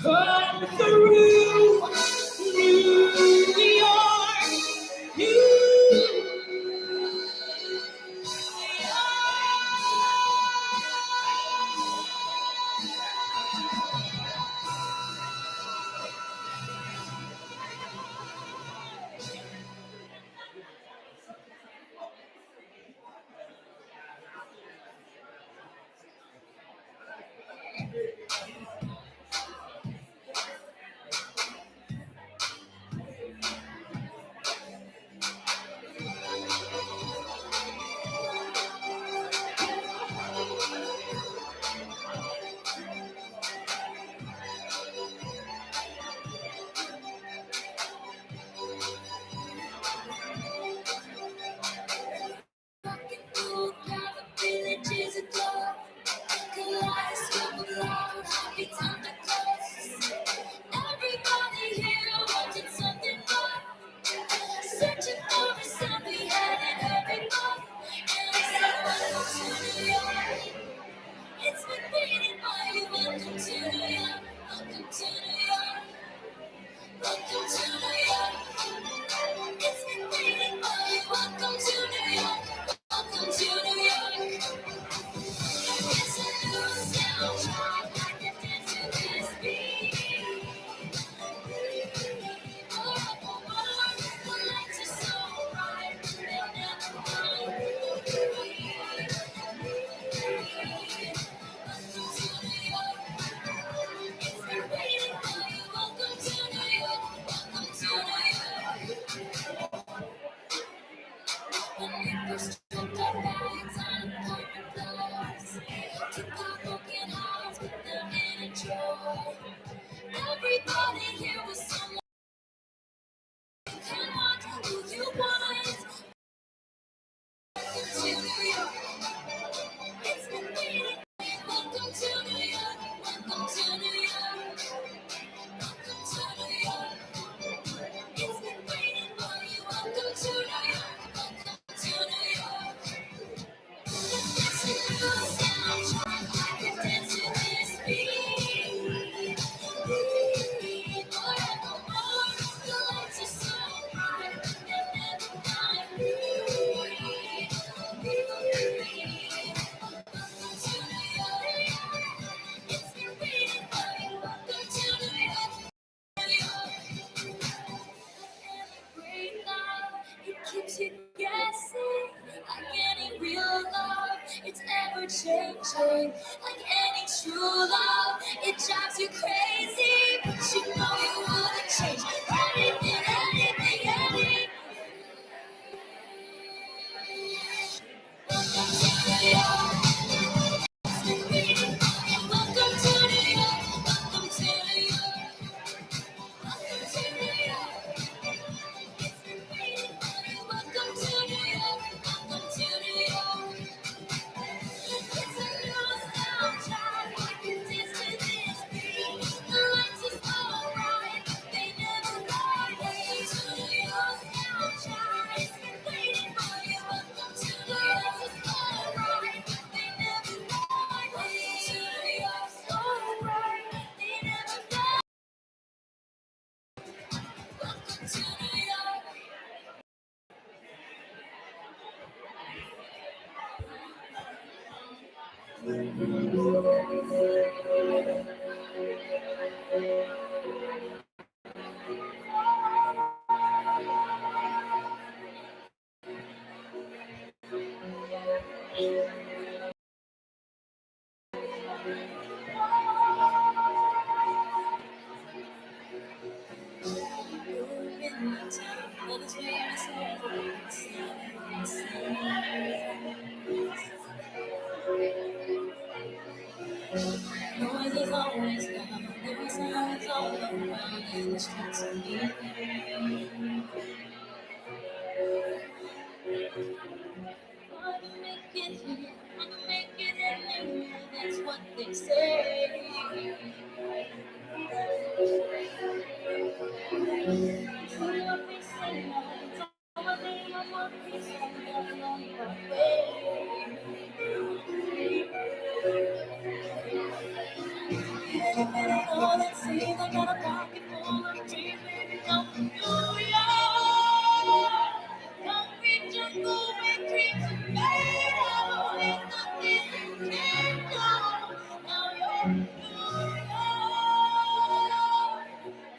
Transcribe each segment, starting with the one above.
Come through New York, New I got a pocket full of dreams, baby, come to New York. Concrete jungle where dreams are made of. There's nothing you can't do. Now you're in New York.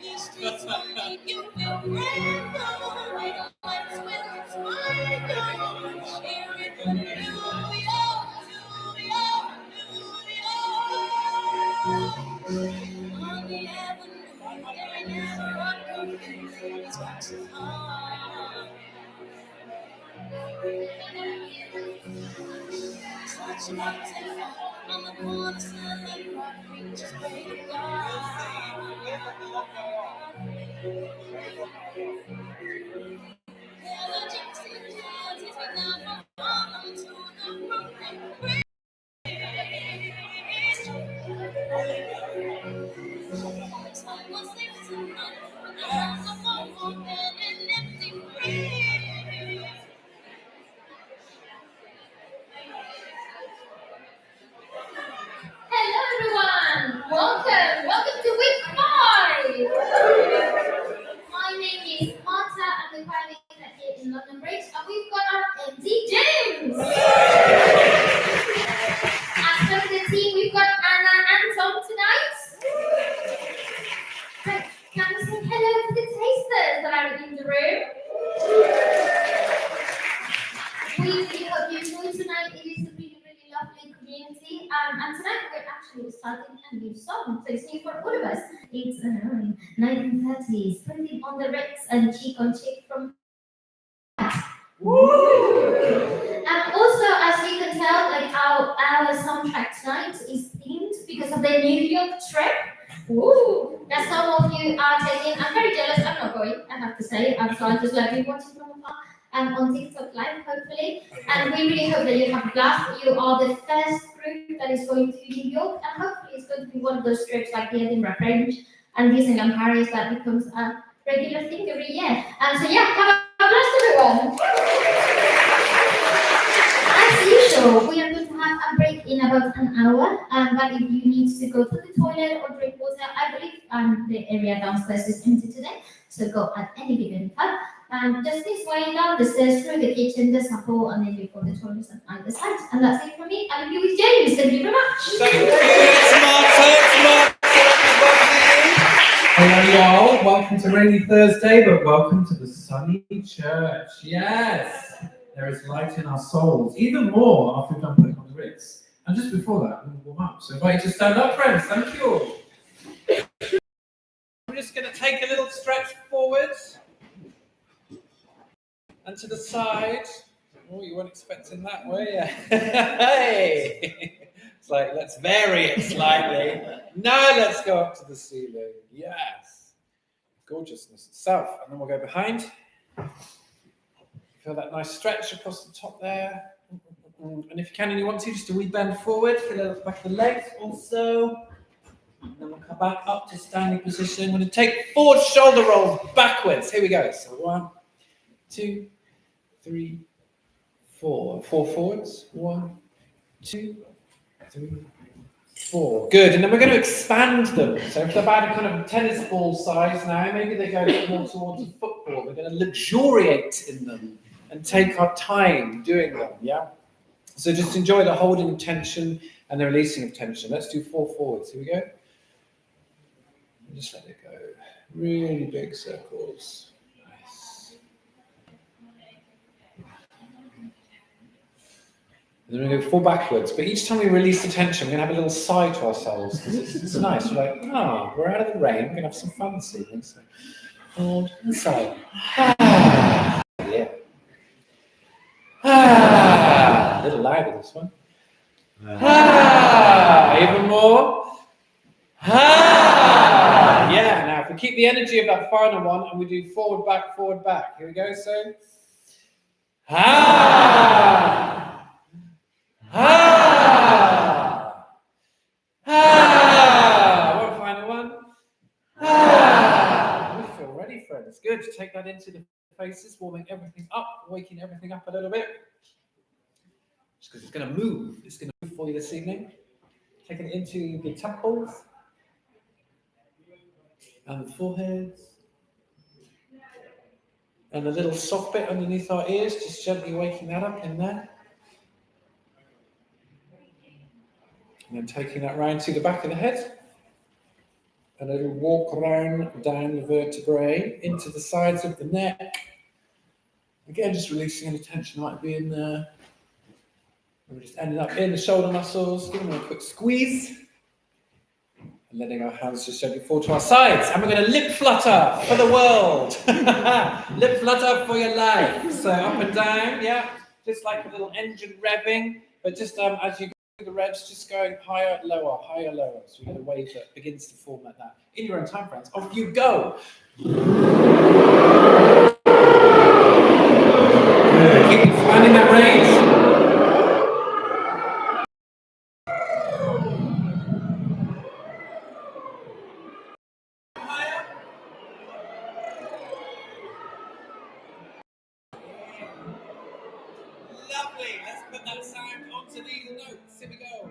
These streets will make you feel brand new. Like lights will inspire you. Here in New York, New York, New York. On the avenue, there ain't never a curfew. It's waxing hard. Such an uptown on the corner selling rock, we just pray to God. Yeah, the gypsy jazz is enough from Harlem to the Brooklyn Bridge. Someone sleeps tonight, but the house of one more than an empty fridge. Hello everyone! Welcome to week 5! My name is Marta and we're currently here in London Bridge and we've got our MD James! As for the team, we've got Anna and Tom tonight. But can we say hello to the tasters that are in the room? We really hope you enjoy tonight. It is a really lovely community. And tonight we're actually starting a new song. So it's new for all of us. It's 1930s, printing on the Ritz and cheek on cheek from. Also, as you can tell, like our soundtrack tonight is themed because of the New York trip. Woo! That some of you are taking. I'm very jealous. I'm not going. I have to say. So I'm just like watching from afar. On TikTok Live, hopefully. And we really hope that you have a blast. You are the first group that is going to New York, and hopefully it's going to be one of those trips like the Edinburgh Fringe and Disneyland Paris that becomes a regular thing every year. So yeah, have a blast, everyone. As usual, we are going to have a break in about an hour. But if you need to go to the toilet or drink water, I believe the area downstairs is empty today. So go at any given time. Just this way down the stairs through the kitchen, the supper, and then you go to the toilets on either side. And that's it for me. I'll be with James. Thank you very much. Thank you. It's Marta, hello, y'all. Welcome to Rainy Thursday, but welcome to the sunny church. Yes, there is light in our souls. Even more after we've done Put on the Ritz. And just before that, we'll warm up. So I invite you to stand up, friends. Thank you all. I'm just going to take a little stretch forward and to the side. Oh, you weren't expecting that, were you? Hey! It's like, let's vary it slightly. Now let's go up to the ceiling. Yes. Gorgeousness itself. And then we'll go behind. Feel that nice stretch across the top there. And if you can and you want to, just a wee bend forward. Feel the back of the legs also. And then we'll come back up to standing position. I'm going to take 4 shoulder rolls backwards. Here we go. So 1, 2, 3, 4. 4 forwards. 1, 2, 3, 4. Good. And then we're going to expand them. So if they're about a kind of tennis ball size now, maybe they go more towards a football. We're going to luxuriate in them and take our time doing them. Yeah. So just enjoy the holding of tension and the releasing of tension. Let's do 4 forwards. Here we go. And just let it go. Really big circles. Nice. And then we go 4 backwards. But each time we release the tension, we're going to have a little sigh to ourselves. It's nice. We're like, we're out of the rain. We're going to have some fun this evening. So hold and sigh. Yeah. A little louder this one. Even more. Yeah, now if we keep the energy of that final one and we do forward, back. Here we go, so. One final one. We feel ready, friends. Good. Take that into the faces, warming everything up, waking everything up a little bit. Just because it's going to move. It's going to move for you this evening. Taking it into the temples. and the forehead, and a little soft bit underneath our ears, just gently waking that up in there. And then taking that round to the back of the head. And a little walk around down the vertebrae into the sides of the neck. Again, just releasing any tension that might be in there. And we're just ending up in the shoulder muscles, giving them a quick squeeze. And letting our hands just gently fall to our sides. And we're going to lip flutter for the world. Lip flutter for your life. So up and down, yeah. Just like a little engine revving. But just as you go through the revs, just going higher, lower, higher, lower. So we get a wave that begins to form like that. In your own time, friends. Off you go. Keep expanding that range. Lovely. Let's put that sound onto these notes. Here we go.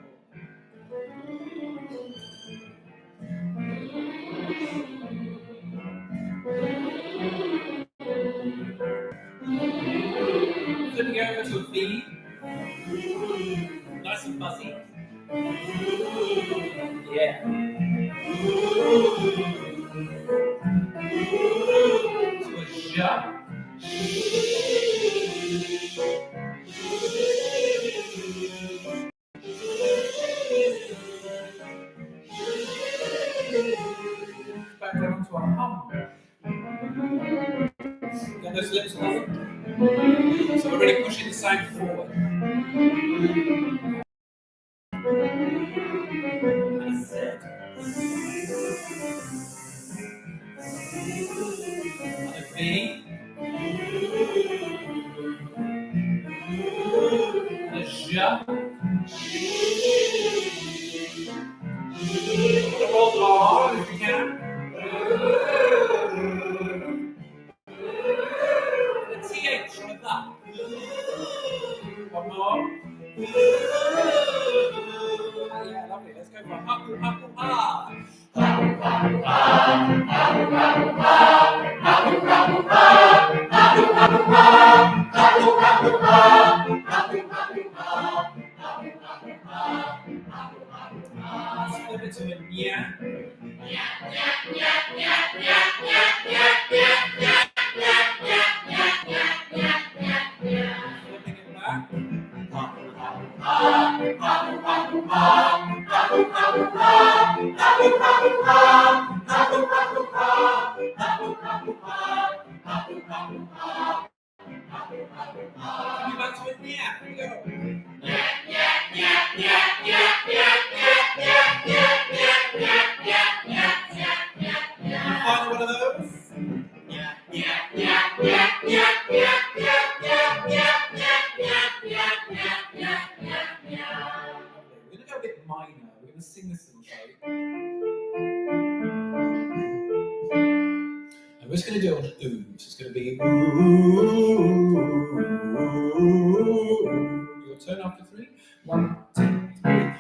Flipping over to a V. Nice and fuzzy. Yeah. To a ja. Back down to a hum. Get those lips moving. So we're really pushing the sound forward. And a Z. And a V. And a ja. And a roll R if you can. And a TH like that. One more. Yeah, lovely. Let's go for a hapu hapu ha. Hapu hapu ha. Hapu hapu ha. Hapu hapu ha. Hapu hapu ha. Hapu hapu ha. Hapu hapu ha. Hapu hapu ha. Hapu hapu ha. Let's flip it to a nya. Nya nya nya nya nya nya nya nya nya nya nya nya nya nya nya. Flipping it back. Hapu hapu ha. Hapu hapu ha. Hapu hapu ha. Hapu hapu ha. Hapu hapu ha. Hapu hapu ha. Hapu hapu ha. Hapu hapu ha. Coming back to a nya. Here we go. Nya nya nya nya nya nya nya nya nya nya nya nya nya nya nya nya. Find one of those. Nya nya nya nya nya nya nya nya nya nya nya nya nya nya nya nya. We're gonna go a bit minor. We're gonna sing this little shape. And we're just gonna do it on an ooh. So it's gonna be ooh. Your turn after 3. 1, 2, 3.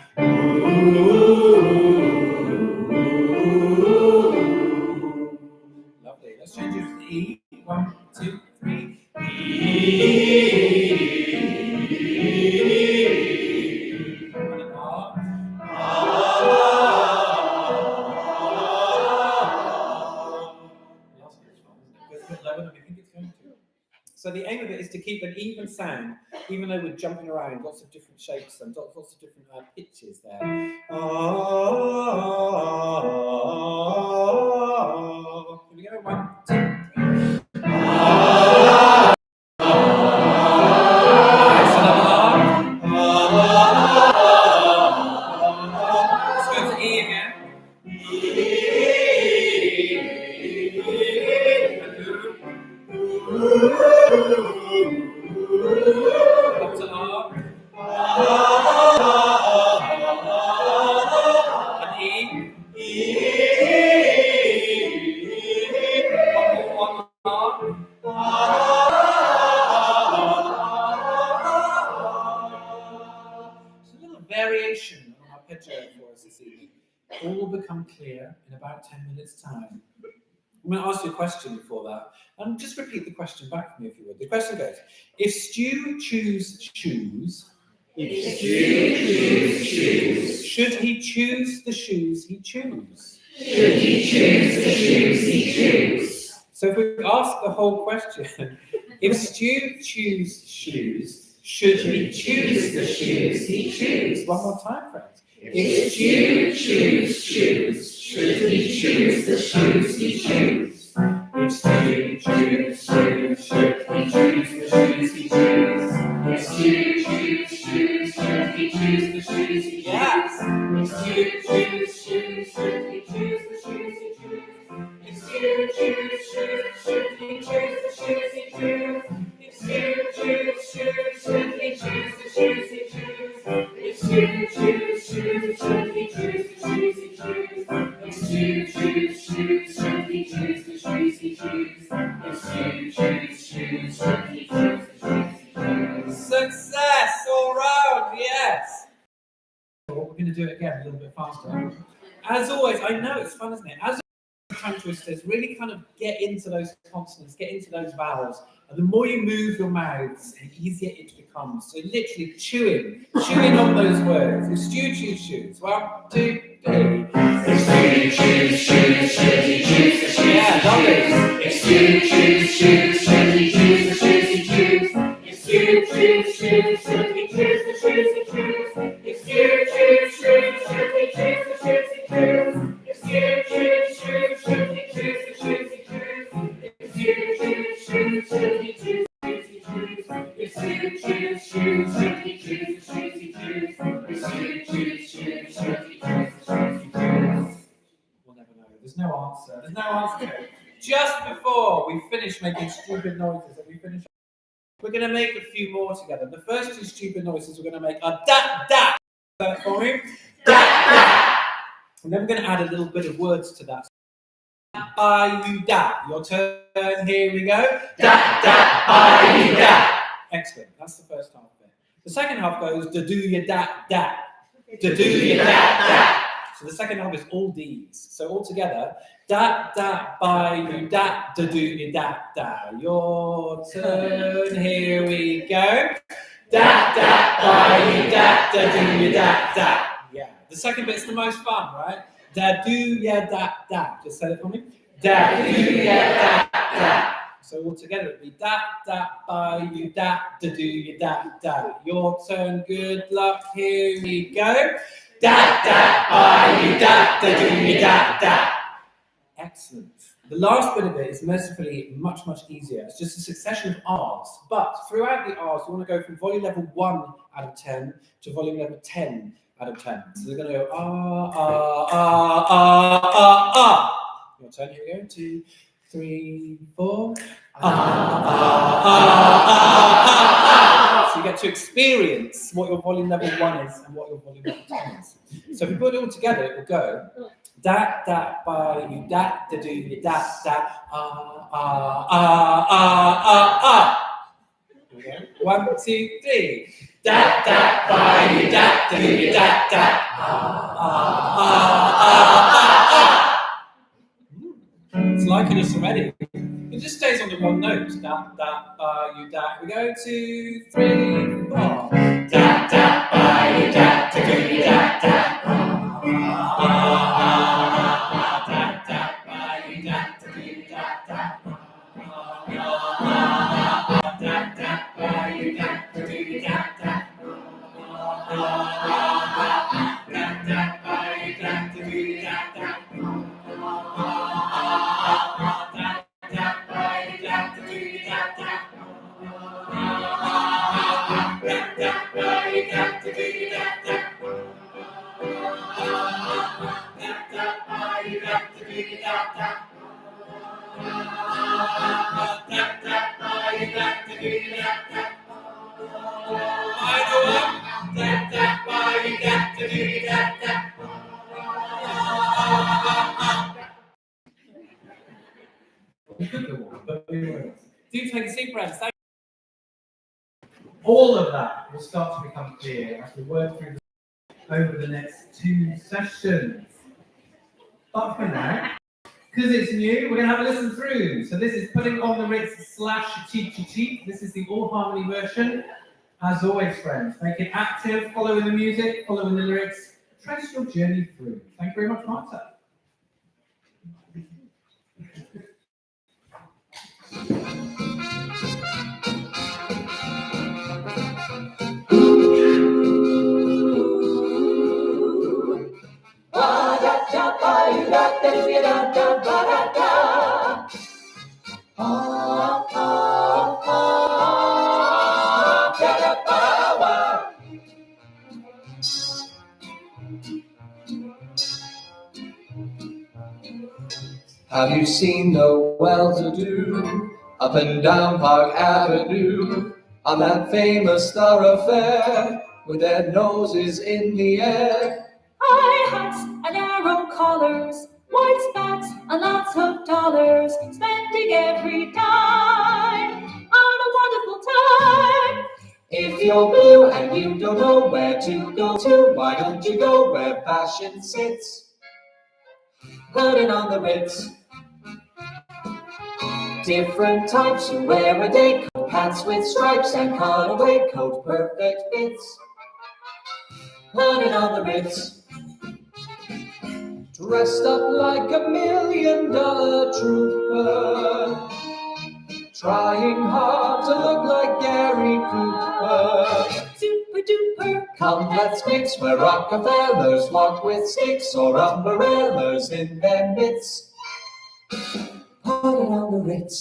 Lovely. Let's change it to the E. 1, 2, 3. And an R. So the aim of it is to keep an even sound, even though we're jumping around, lots of different shapes and lots of different pitches there. Here we go. 1, 2, 3. Nice, another R. Let's go to E again. Up to R. And E. become clear in about 10 minutes' time. I'm going to ask you a question before that. And just repeat the question back to me if you would. The question goes, if Stu choose shoes, should he choose the shoes he choose? So if we ask the whole question, if Stu choose shoes, should he choose the shoes he choose? One more time, friends. If Stu choose shoes, should he choose the shoes he choose? If Stu choose shoes, should he choose the shoes he choose? If Stu choose shoes, should he choose the shoes he choose? Yes. If Stu choose shoes, should he choose the shoes he choose? If Stu choose shoes, should he choose the shoes he choose? If Stu choose shoes, should he choose the shoes he choose? If Stu choose shoes, should he choose the shoes he choose? If Stu choose shoes, should he choose the shoes he choose? If Stu choose shoes, should he choose the shoes he choose? Success all round, yes. We're going to do it again a little bit faster. As always, I know it's fun, isn't it? As tongue twisters, really kind of get into those consonants, get into those vowels, and the more you move your mouths, the easier it becomes. So literally chewing on those words. If Stu choose shoes, 1, 2, 3. If Stu choose shoes, should he choose the shoes? Yeah, lovely. If Stu choose shoes, should he choose the shoes he choose? If Stu choose shoes, should he choose the shoes he choose? If Stu choose shoes, should he choose the shoes he choose? If Stu choose shoes, should he choose the shoes he choose? If Stu choose shoes, should he choose the shoes he choose? If Stu choose shoes, should he choose the shoes he choose? If Stu choose shoes, should he choose the shoes he choose? We'll never know. There's no answer. There's no answer. Just before we finish making stupid noises, we're going to make a few more together. The first 2 stupid noises we're going to make are da. For me, da. And then we're going to add a little bit of words to that. You da. Your turn. Here we go. Da. You da. Excellent. That's the first half of it. The second half goes da do ya da. Da do ya da. So the second half is all D's. So all together, da you da do ya da. Your turn. Here we go. Da you da do ya da. Yeah. The second bit's the most fun, right? Da do ya da. Just say it for me. Da do ya da. So all together it'd be da you da do ya da. Your turn. Good luck. Here we go. Da you da do ya da. Excellent. The last bit of it is mercifully much easier. It's just a succession of R's. But throughout the R's, you want to go from volume level 1 out of 10 to volume level 10 out of 10. So they're going to go Your turn. Here we go. 2, 3, 4. So you get to experience what your volume level 1 is and what your volume level 10 is. So if we put it all together, it will go da you da do you da. Okay. 1, 2, 3. Da you da do you da. It's liking us already. It just stays on the one note. Da you da. We go 2, 3, 4. Da you da do you da. Do take a seat, friends. All of that will start to become clear as we work through over the next 2 sessions. But for now, because it's new, we're going to have a listen through. So this is Putting on the Ritz / Cheek to Cheek. This is the all harmony version. As always, friends, make it active, following the music, following the lyrics, trace your journey through. Thank you very much, Marta. Have you seen the well-to-do up and down Park Avenue on that famous thoroughfare with their noses in the air? High hats and narrow collars, white spats and lots of dollars, spending every dime on a wonderful time. If you're blue and you don't know where to go to, why don't you go where fashion sits? Put it on the Ritz. Different types who wear a day coat, hats with stripes and cutaway coat, perfect fits. Put it on the Ritz. Dressed up like $1 million trooper, trying hard to look like Gary Cooper. Super duper. Come, let's mix where Rockefellers walk with sticks or umbrellas in their midst. Put it on the Ritz.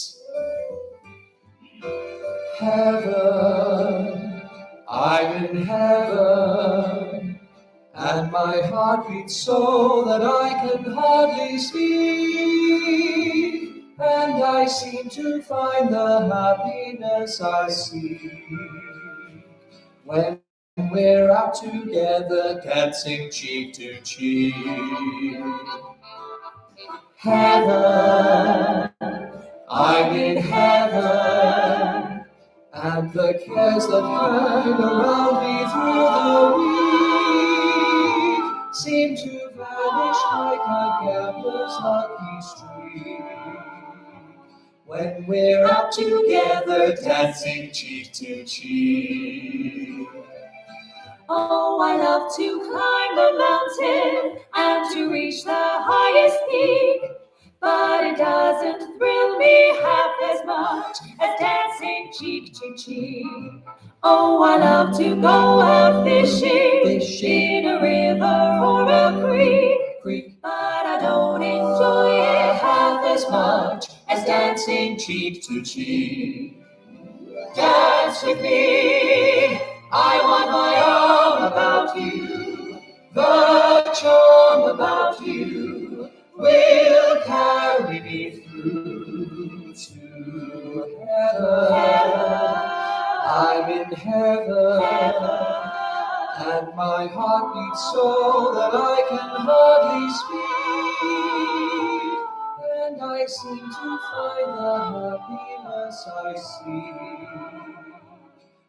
Heaven, I'm in heaven, and my heart beats so that I can hardly speak, and I seem to find the happiness I seek when we're out together dancing cheek to cheek. Heaven, I'm in heaven, and the cares that hang around me through the week seem to vanish like a gambler's lucky streak when we're out together dancing cheek to cheek. Oh, I love to climb the mountain and to reach the highest peak, but it doesn't thrill me half as much as dancing cheek to cheek. Oh, I love to go out fishing in a river or a creek, but I don't enjoy it half as much as dancing cheek to cheek. Dance with me, I want my arm about you, the charm about you will carry me through to heaven. I'm in heaven, and my heart beats so that I can hardly speak, and I seem to find the happiness I see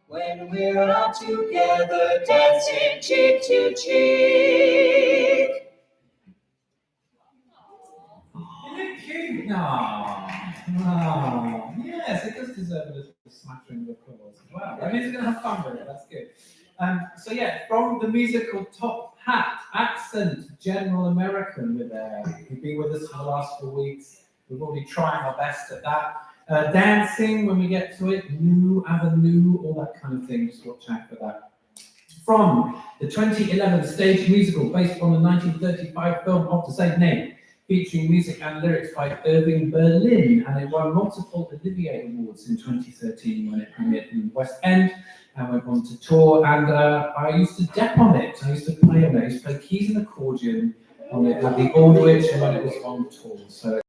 when we're out together dancing cheek to cheek. Isn't it cute? Yes, it does deserve a little smattering of applause as well. That means we're going to have fun with it, that's good. So yeah, from the musical Top Hat, accent, General American with you've been with us for the last 4 weeks. We've already tried our best at that. Dancing when we get to it, New Avenue, all that kind of thing, just watch out for that. From the 2011 stage musical based on the 1935 film of the same name, featuring music and lyrics by Irving Berlin, and it won multiple Olivier Awards in 2013 when it premiered in the West End and went on to tour. And I used to dep on it. I used to play on it. I used to play keys and accordion on it at the Aldwych and when it was on tour. So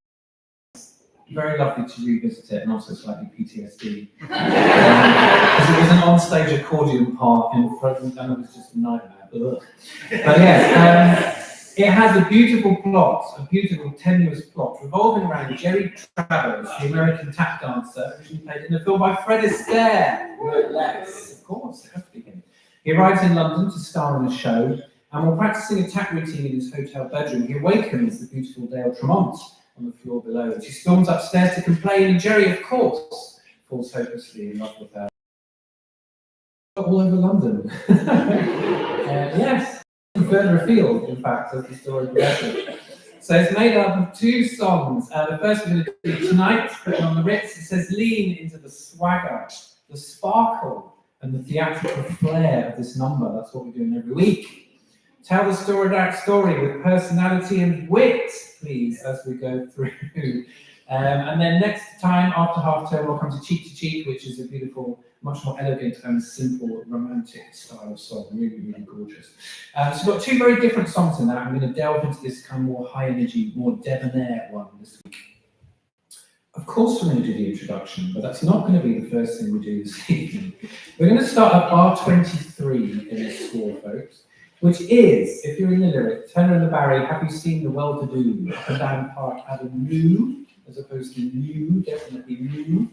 very lovely to revisit it, and also slightly PTSD. Because it was an on-stage accordion part in front, and it was just a nightmare. Ugh. But yes, it has a beautiful plot, a beautiful tenuous plot, revolving around Jerry Travers, the American tap dancer, originally played in a film by Fred Astaire, no less. Of course, it has to be him. He arrives in London to star in a show, And while practicing a tap routine in his hotel bedroom, he awakens the beautiful Dale Tremont on the floor below. And she storms upstairs to complain, and Jerry, of course, falls hopelessly in love with her. All over London. Yes, further afield, in fact, as the story progresses. So it's made up of 2 songs. The first we're going to do tonight, putting on the Ritz, it says lean into the swagger, the sparkle, and the theatrical flair of this number. That's what we're doing every week. Tell the story with personality and wit, please, as we go through. And then next time, after half term, we'll come to Cheek, which is a beautiful, much more elegant and simple romantic style of song. Really, really gorgeous. So we've got 2 very different songs in that. I'm going to delve into this kind of more high energy, more debonair one this week. Of course, we're going to do the introduction, but that's not going to be the first thing we do this evening. We're going to start at bar 23 in the score, folks, which is, if you're in the lyric, Tenor and the Barry, have you seen the well-to-do up and down Park Avenue, as opposed to new, definitely new,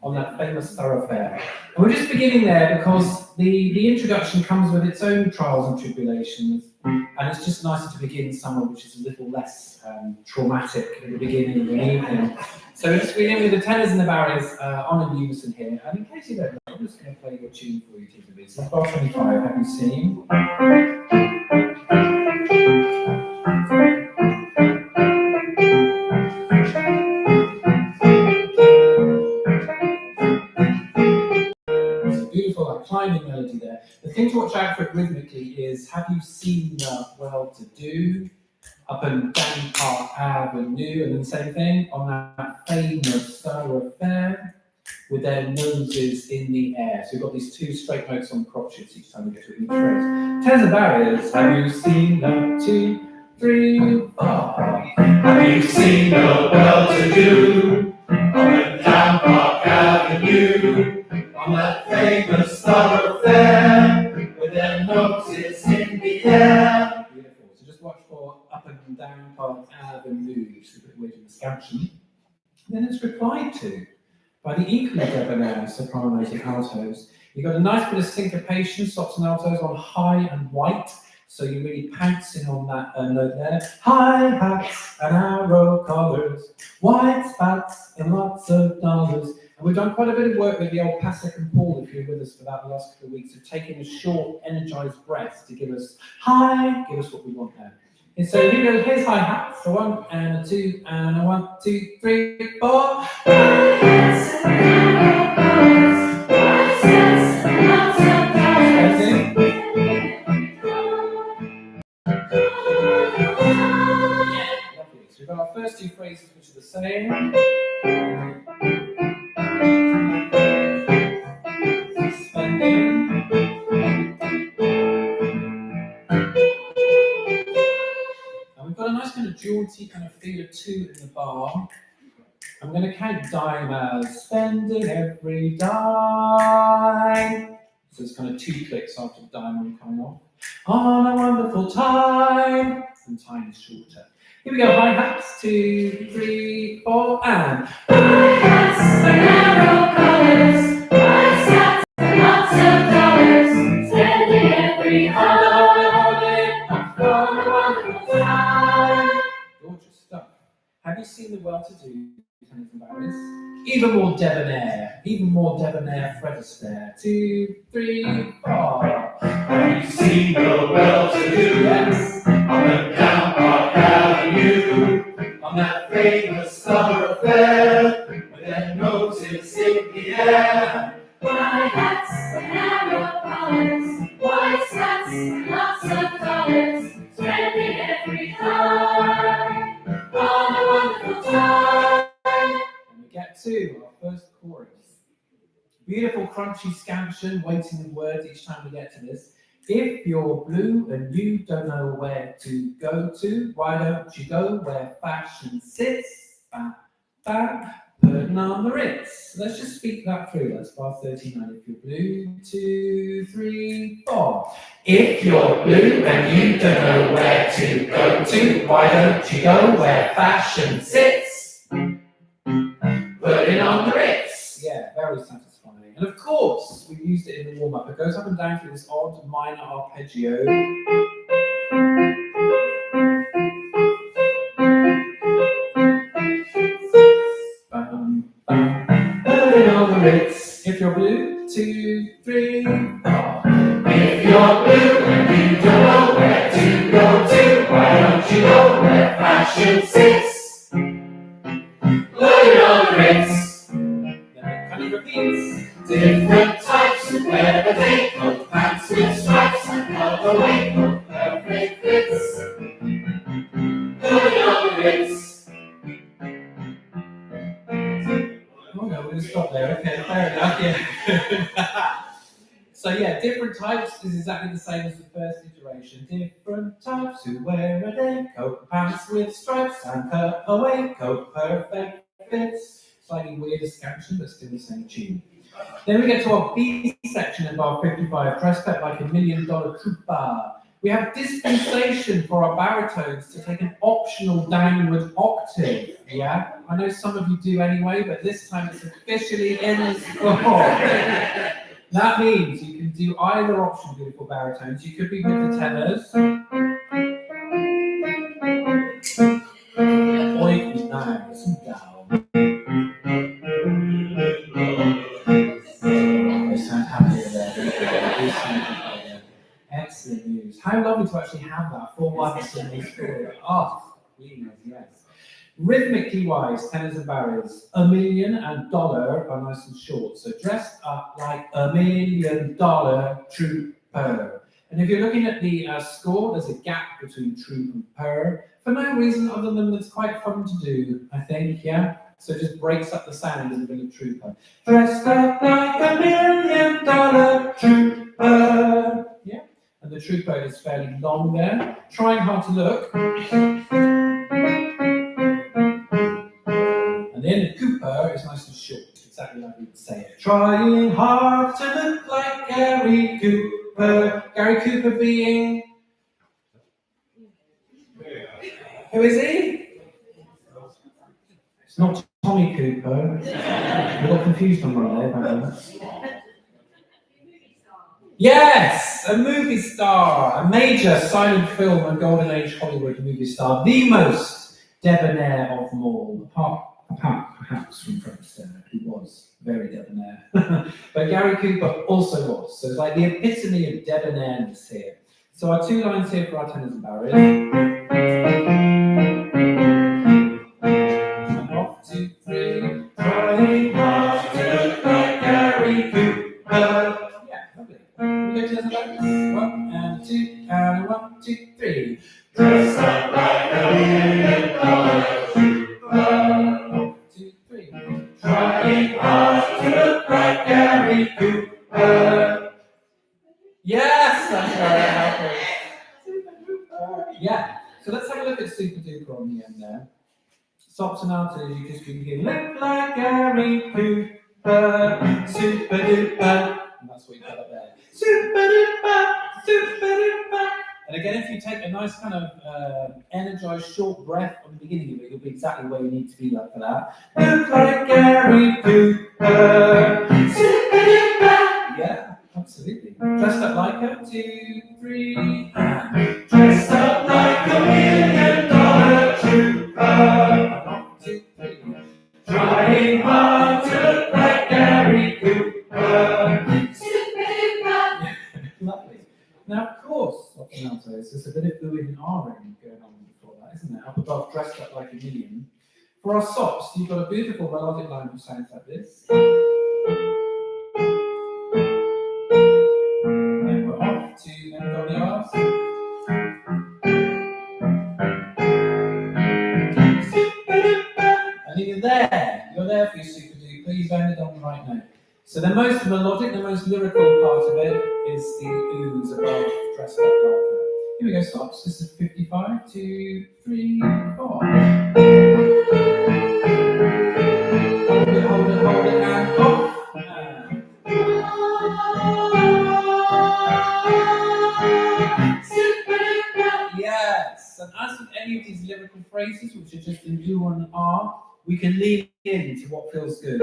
on that famous thoroughfare. And we're just beginning there because the introduction comes with its own trials and tribulations, and it's just nicer to begin somewhere which is a little less traumatic at the beginning of the evening. So we're just beginning with the tenors and the barriers on a unison here. And in case you don't know, I'm just going to play your tune for you, Tita B. So bar 25, have you seen? Beautiful, like climbing melody there. The thing to watch out for rhythmically is, have you seen the well-to-do up and down Park Avenue, and then same thing on that famous thoroughfare with their noses in the air. So we've got these 2 straight notes on crotchets each time we get to each phrase. Tenors and barriers, have you seen the 2, 3, 4? Have you seen the well-to-do up and down Park Avenue on that famous thoroughfare with their noses in the air? Beautiful. So just watch for up and down Park Avenue, which is a bit weird in the scansion. Then it's replied to by the equally debonair sopranos and altos. You've got a nice bit of syncopation, sops and altos on high and white. So you're really pouncing on that note there. High hats and arrow collars, white spats and lots of dollars. And we've done quite a bit of work with the old Pasek and Paul, if you're with us for that the last couple of weeks, of taking a short, energized breath to give us high, give us what we want there. And so here we go, here's high hats, a 1 and a 2 and a 1, 2, 3, 4. High hats and arrow collars, white spats and lots of dollars. Lovely. So we've got our first 2 phrases which are the same. Spending. And we've got a nice kind of jaunty kind of feel of 2 in the bar. I'm going to count dime as spending every dime. So it's kind of 2 clicks after the dime when coming off. On a wonderful time. And time is shorter. Here we go, high hats, 2, 3, 4, and high hats and arrow collars, white spats and lots of dollars, spending every holiday on a wonderful time. Gorgeous stuff. Have you seen the well-to-do tenors and barriers? Even more debonair Fred Astaire. 2, 3, 4. Have you seen the well-to-do? Yes. Up and down Park Avenue on that famous thoroughfare with their noses in the air. High hats and arrow collars, white spats and lots of dollars, spending every time on a wonderful time. And we get to our first chorus. Beautiful crunchy scansion, waiting with words each time we get to this. If you're blue and you don't know where to go to, why don't you go where fashion sits? Bam, bam, putting on the Ritz. Let's just speak that through. That's bar 39. If you're blue, 2, 3, 4. If you're blue and you don't know where to go to, why don't you go where fashion sits? Putting on the Ritz. Yeah, very satisfying. And of course, we used it in the warm-up. It goes up and down through this odd minor arpeggio. you're blue, 2, 3, 4. If you're blue and you don't know where to go to, why don't you go where fashion sits? Look at all the Ritz. Then it kind of repeats. Different types of weather they coat, pants with stripes and colorway coat, perfect fits. Look at all the Ritz. Oh no, we're going to stop there. Okay, fair enough. Yeah. So yeah, different types is exactly the same as the first iteration. Different types who wear a day coat, pants with stripes and cutaway coat, perfect fits. Slightly weirder scansion, but still the same tune. Then we get to our B section of our 55, dressed up like $1 million trooper. We have dispensation for our baritones to take an optional downward octave. Yeah, I know some of you do anyway, but this time it's officially in the score. That means you can do either option, beautiful baritones. You could be with the tenors, or you can be nice and down. They sound happier there. Excellent news. How lovely to actually have that for once in this story. Oh, really nice, yes. Rhythmically wise, tenors and barriers, $1 million and dollar are nice and short. So dressed up like $1 million trooper. And if you're looking at the score, there's a gap between troop and per for no reason other than it's quite fun to do, I think, yeah? So it just breaks up the sound of the village trooper. Dressed up like $1 million trooper. Yeah, and the trooper is fairly long there. Trying hard to look. And then the Cooper is nice and short, exactly like we would say it. Trying hard to look like Gary Cooper. Gary Cooper being... Who is he? It's not Tommy Cooper. We got confused on one there. Yes, a movie star, a major silent film and golden age Hollywood movie star, the most debonair of them all, perhaps from Fred Astaire, who was very debonair. But Gary Cooper also was, so it's like the epitome of debonairness here. So our two lines here for our tenors and barriers. And off, 2, 3. Trying hard to look like Gary Cooper. Yeah, lovely. We go to the left. 1 and 2 and 1, 2, 3. Dress up like $1 million trooper. 1, 2, 3. Trying hard to look like Gary Cooper. Yes, that's very helpful. Yeah. So let's have a look at Super Duper on the end there. Sopranos, you just can hear look like Gary Cooper, Super Duper. And that's what you got up there. Super Duper, Super Duper. And again, if you take a nice kind of energized short breath on the beginning of it, you'll be exactly where you need to be like for that. Look like Gary Cooper, Super Duper. Yeah, absolutely. Dressed up like her, 2, 3, and Dressed up like $1 million trooper. 2, 3. Trying hard to look like Gary Cooper. Lovely. Now, of course, Sopranos, there's a bit of oohing and ahhing going on before that, isn't there? Up above, dressed up like $1 million. For our sops, you've got a beautiful melodic line which sounds like this. And then we're off to then we've got the R's. And you're there for your Super Duper, you've ended on the right note. So the most melodic, the most lyrical part of it is the oohs above, dressed up like her. Here we go, stops. This is 55, 2, 3, 4. Hold it, hold it, hold it, and off. Yes, and as with any of these lyrical phrases, which are just in do and are, we can lean into what feels good.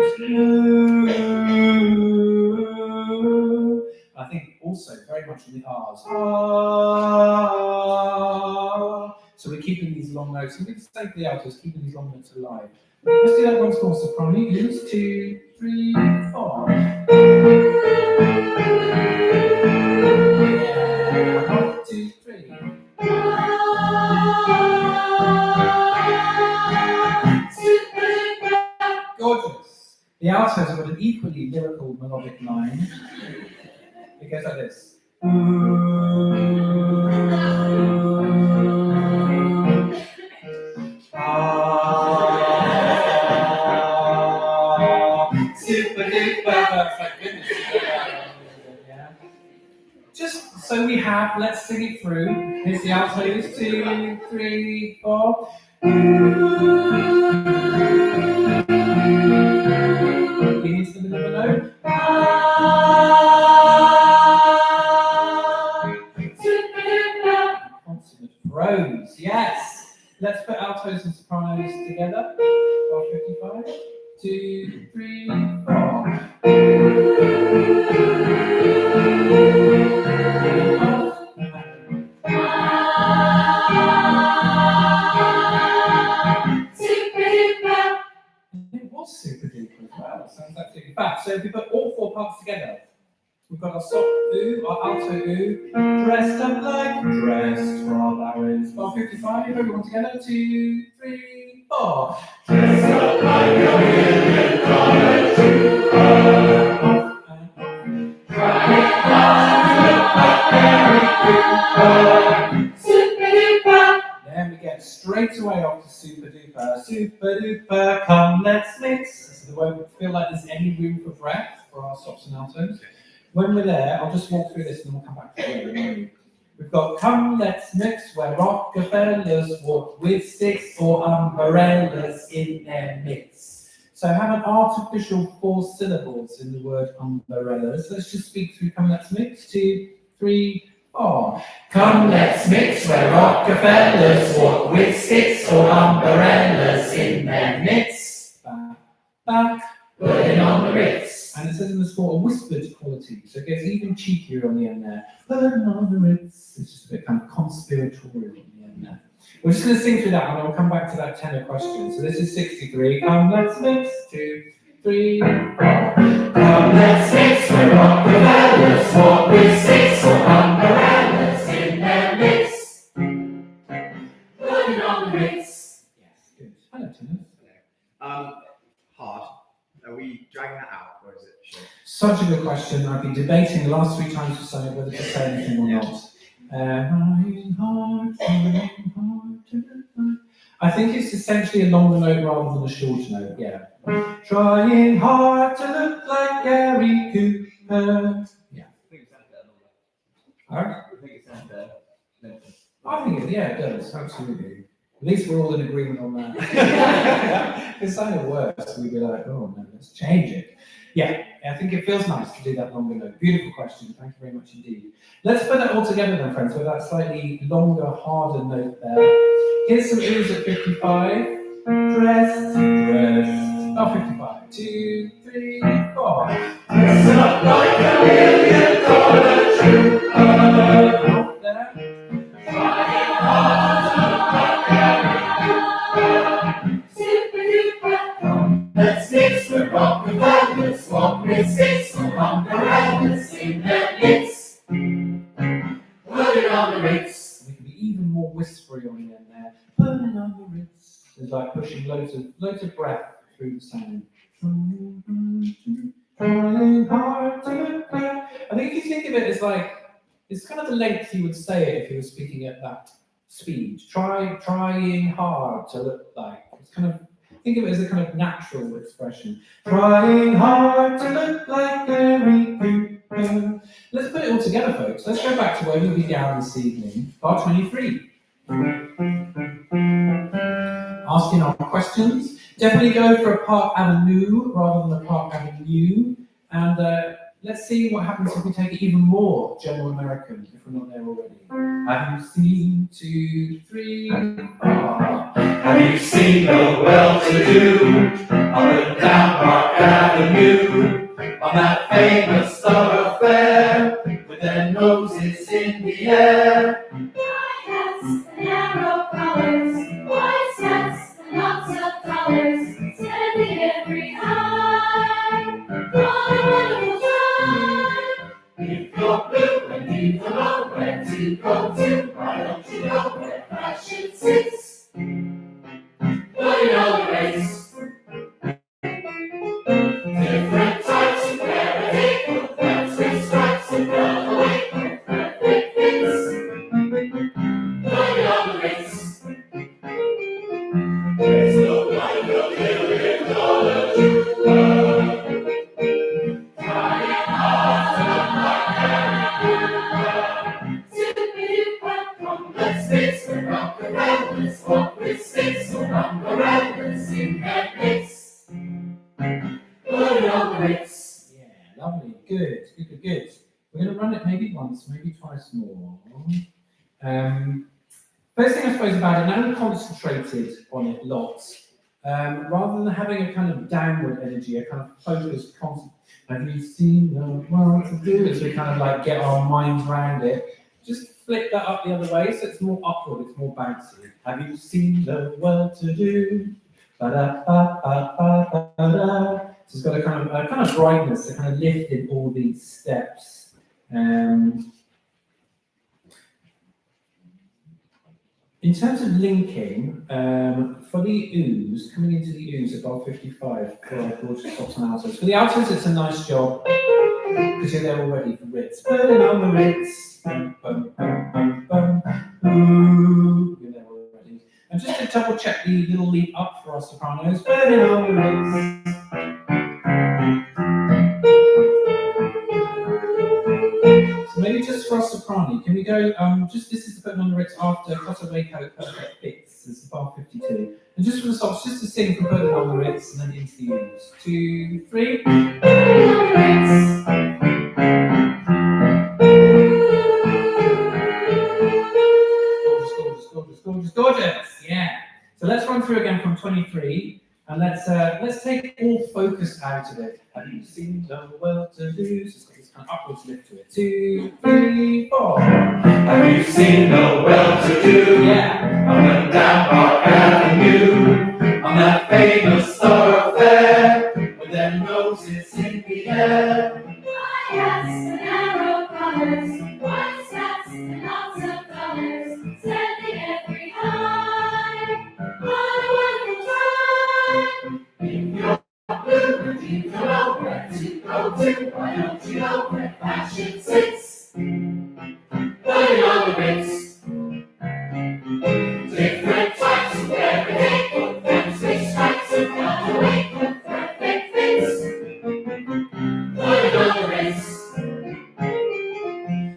I think also very much in the R's. So we're keeping these long notes, and we can say for the altos, keeping these long notes alive. Let's do that once more, soprano. 2, 3, 4. Yeah. 1, 2, 3. Gorgeous. The altos have got an equally lyrical melodic line. It goes like this. Super duper. Yeah. Just so we have, let's sing it through. Here's the altos. 2, 3, 4. Into the middle of the note. Consonant rose, yes. Let's put altos and sopranos together. 55. 2, 3, 4. It was super duper as well. Sounds absolutely fab. So if we put all 4 parts together, we've got our soft oo, our alto oo, dressed up like dressed for our barons. Bar 55, everyone together. 2, 3, 4. Dressed up like $1 million Super duper. Then we get straight away off to super duper. Super duper, come let's mix. So the way we feel like there's any room for breath for our stops and altos. When we're there, I'll just walk through this and then we'll come back to it. We've got come let's mix where Rockefellers walk with sticks or umbrellas in their midst. So have an artificial 4 syllables in the word umbrellas. Let's just speak through come let's mix. 2, 3, 4. Come let's mix where Rockefellers walk with sticks or umbrellas in their midst. Back, back, putting on the Ritz. And it says in the score a whispered quality, so it gets even cheekier on the end there. Putting on the Ritz. It's just a bit kind of conspiratorial on the end there. We're just going to sing through that and I'll come back to that tenor question. So this is 63. Come let's mix. 2, 3, 4. Come let's mix where Rockefellers walk with sticks or umbrellas in their midst. Putting on the Ritz. Yes, good. Hello, tenors. Hard. Are we dragging that out, or is it short? Such a good question. I've been debating the last 3 times we've sung it whether to say anything or not. Trying hard to I think it's essentially a longer note rather than a shorter note, yeah. Trying hard to look like Gary Cooper. Yeah. I think it sounds better. Alright? I think it sounds better. I think it does, absolutely. At least we're all in agreement on that. If it sounded worse, we'd be like, oh no, let's change it. Yeah, I think it feels nice to do that longer note. Beautiful question, thank you very much indeed. Let's put that all together then, friends, with that slightly longer, harder note there. Here's some oohs at 55. Dressed. Oh, 55. 2, 3, 4. Dressed up like $1 million trooper. Off there. Trying hard to look like super duper. Let's mix with Rockefellers, walk with sticks or umbrellas in their midst. Put it on the Ritz. We can be even more whispery on the end there. Put it on the Ritz. It's like pushing loads of breath through the sound. Trying hard to look like. I think if you think of it as like, it's kind of the length you would say it if you were speaking at that speed. Trying hard to look like. It's kind of, think of it as a kind of natural expression. Trying hard to look like Gary Cooper. Let's put it all together, folks. Let's go back to where we began this evening. Bar 23. Asking our questions. Definitely go for a Park Avenue rather than a Park Avenue. And let's see what happens if we take it even more general American, if we're not there already. Have you seen 2, 3, 4? Have you seen the well-to-do up and down Park Avenue on that famous thoroughfare with their noses in the air? White hats and narrow collars, white hats and lots of dollars, spending every hour. go to? Why don't you know where fashion sits? Putting on the race. Different types of wear it equal belts with stripes and colorway with perfect fits. Putting on the race. There's no like a million dollar jeweler. Trying hard to super-duper complex fits with Rockefellers, walk with sticks or umbrellas in their mix. Put it on the Ritz. Yeah, lovely. Good. We're going to run it maybe once, maybe twice more. First thing I suppose about it, now we've concentrated on it lots, rather than having a kind of downward energy, a kind of focused constant. Have you seen the world to do? As we kind of like get our minds around it, just flip that up the other way so it's more upward, it's more bouncy. Have you seen the world to do? Ba-da-ba-ba-ba-ba-da. So it's got a kind of brightness, a kind of lift in all these steps. In terms of linking, for the ooze, coming into the ooze above 55 for our gorgeous tops and altos. For the altos, it's a nice job because you're there already for Ritz. Putting on the Ritz. Bum, bum, bum, bum, bum. Ooh, you're there already. And just to double check the little leap up for our sopranos. Putting on the Ritz. So maybe just for our soprano, can we go, this is the putting on the Ritz after Cutaway Coat Perfect Fits, this is bar 52. And just for the stops, just to sing for putting on the Ritz and then into the ooze. 2, 3. Putting on the Ritz. Gorgeous. Yeah. So let's run through again from 23. And let's take all focus out of it. Have you seen the world to do? So it's got this kind of upwards lift to it. 2, 3, 4. Have you seen the well-to-do? Yeah. Up and down Park Avenue, on that famous thoroughfare, with their noses in the air. White hats and arrow colors, white hats and lots of colors, standing every time. What a wonderful time! If you're blue and you don't know where to go to, why don't you know where fashion sits? Put it on the Ritz. Different types of everything, with fancy stripes and colorway, with perfect fits. Put it on the Ritz.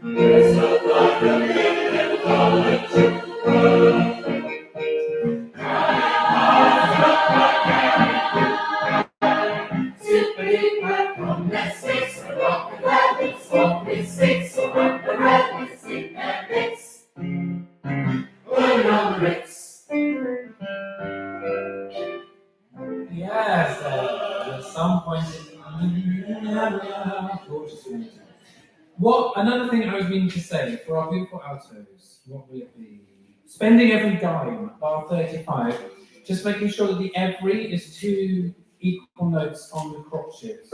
There's no like a million dollar jeweler. Super-duper complex fits with Rockefellers, walk with sticks or umbrellas in their mix. Put it on the Ritz. Yes, at some point gorgeous music. What another thing I was meaning to say for our beautiful altos, what will it be? Spending every dime, bar 35. Just making sure that the every is 2 equal notes on the crotches.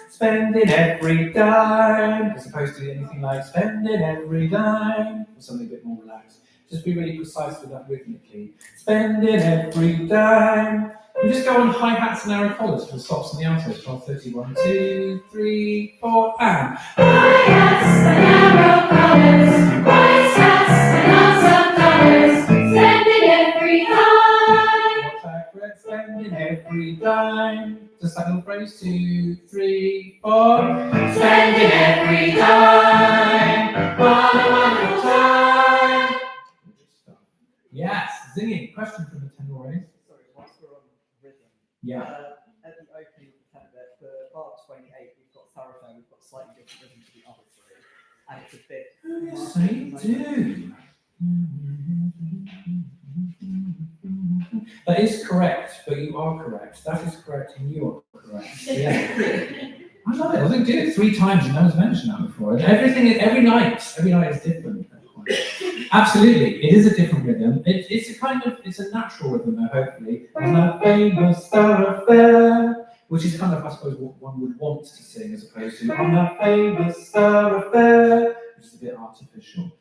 Spending every dime, as opposed to anything like spending every dime, or something a bit more relaxed. Just be really precise with that rhythmically. Spending every dime. We just go on hi-hats and arrow collars for the stops and the altos. Bar 31, 2, 3, 4, and. White hats and arrow colors, white hats and lots of colors, standing every time. Watch out for it, spending every dime. Just that little phrase, 2, 3, 4. Spending every dime. What a wonderful time. Yes, singing. Question from the tenor race. Sorry, whilst we're on rhythm, Yeah. at the opening of the template, for bar 28, we've got thoroughfare, we've got slightly different rhythm to the other 3, and it's a bit. Yes, they do. That is correct, but you are correct. That is correct, and you are correct. Yeah. I love it. I think I did it 3 times and no one's mentioned that before. And every night is different. Absolutely, it is a different rhythm. It's a natural rhythm though, hopefully. On that famous thoroughfare, which is kind of, I suppose, what one would want to sing as opposed to on that famous thoroughfare, which is a bit artificial.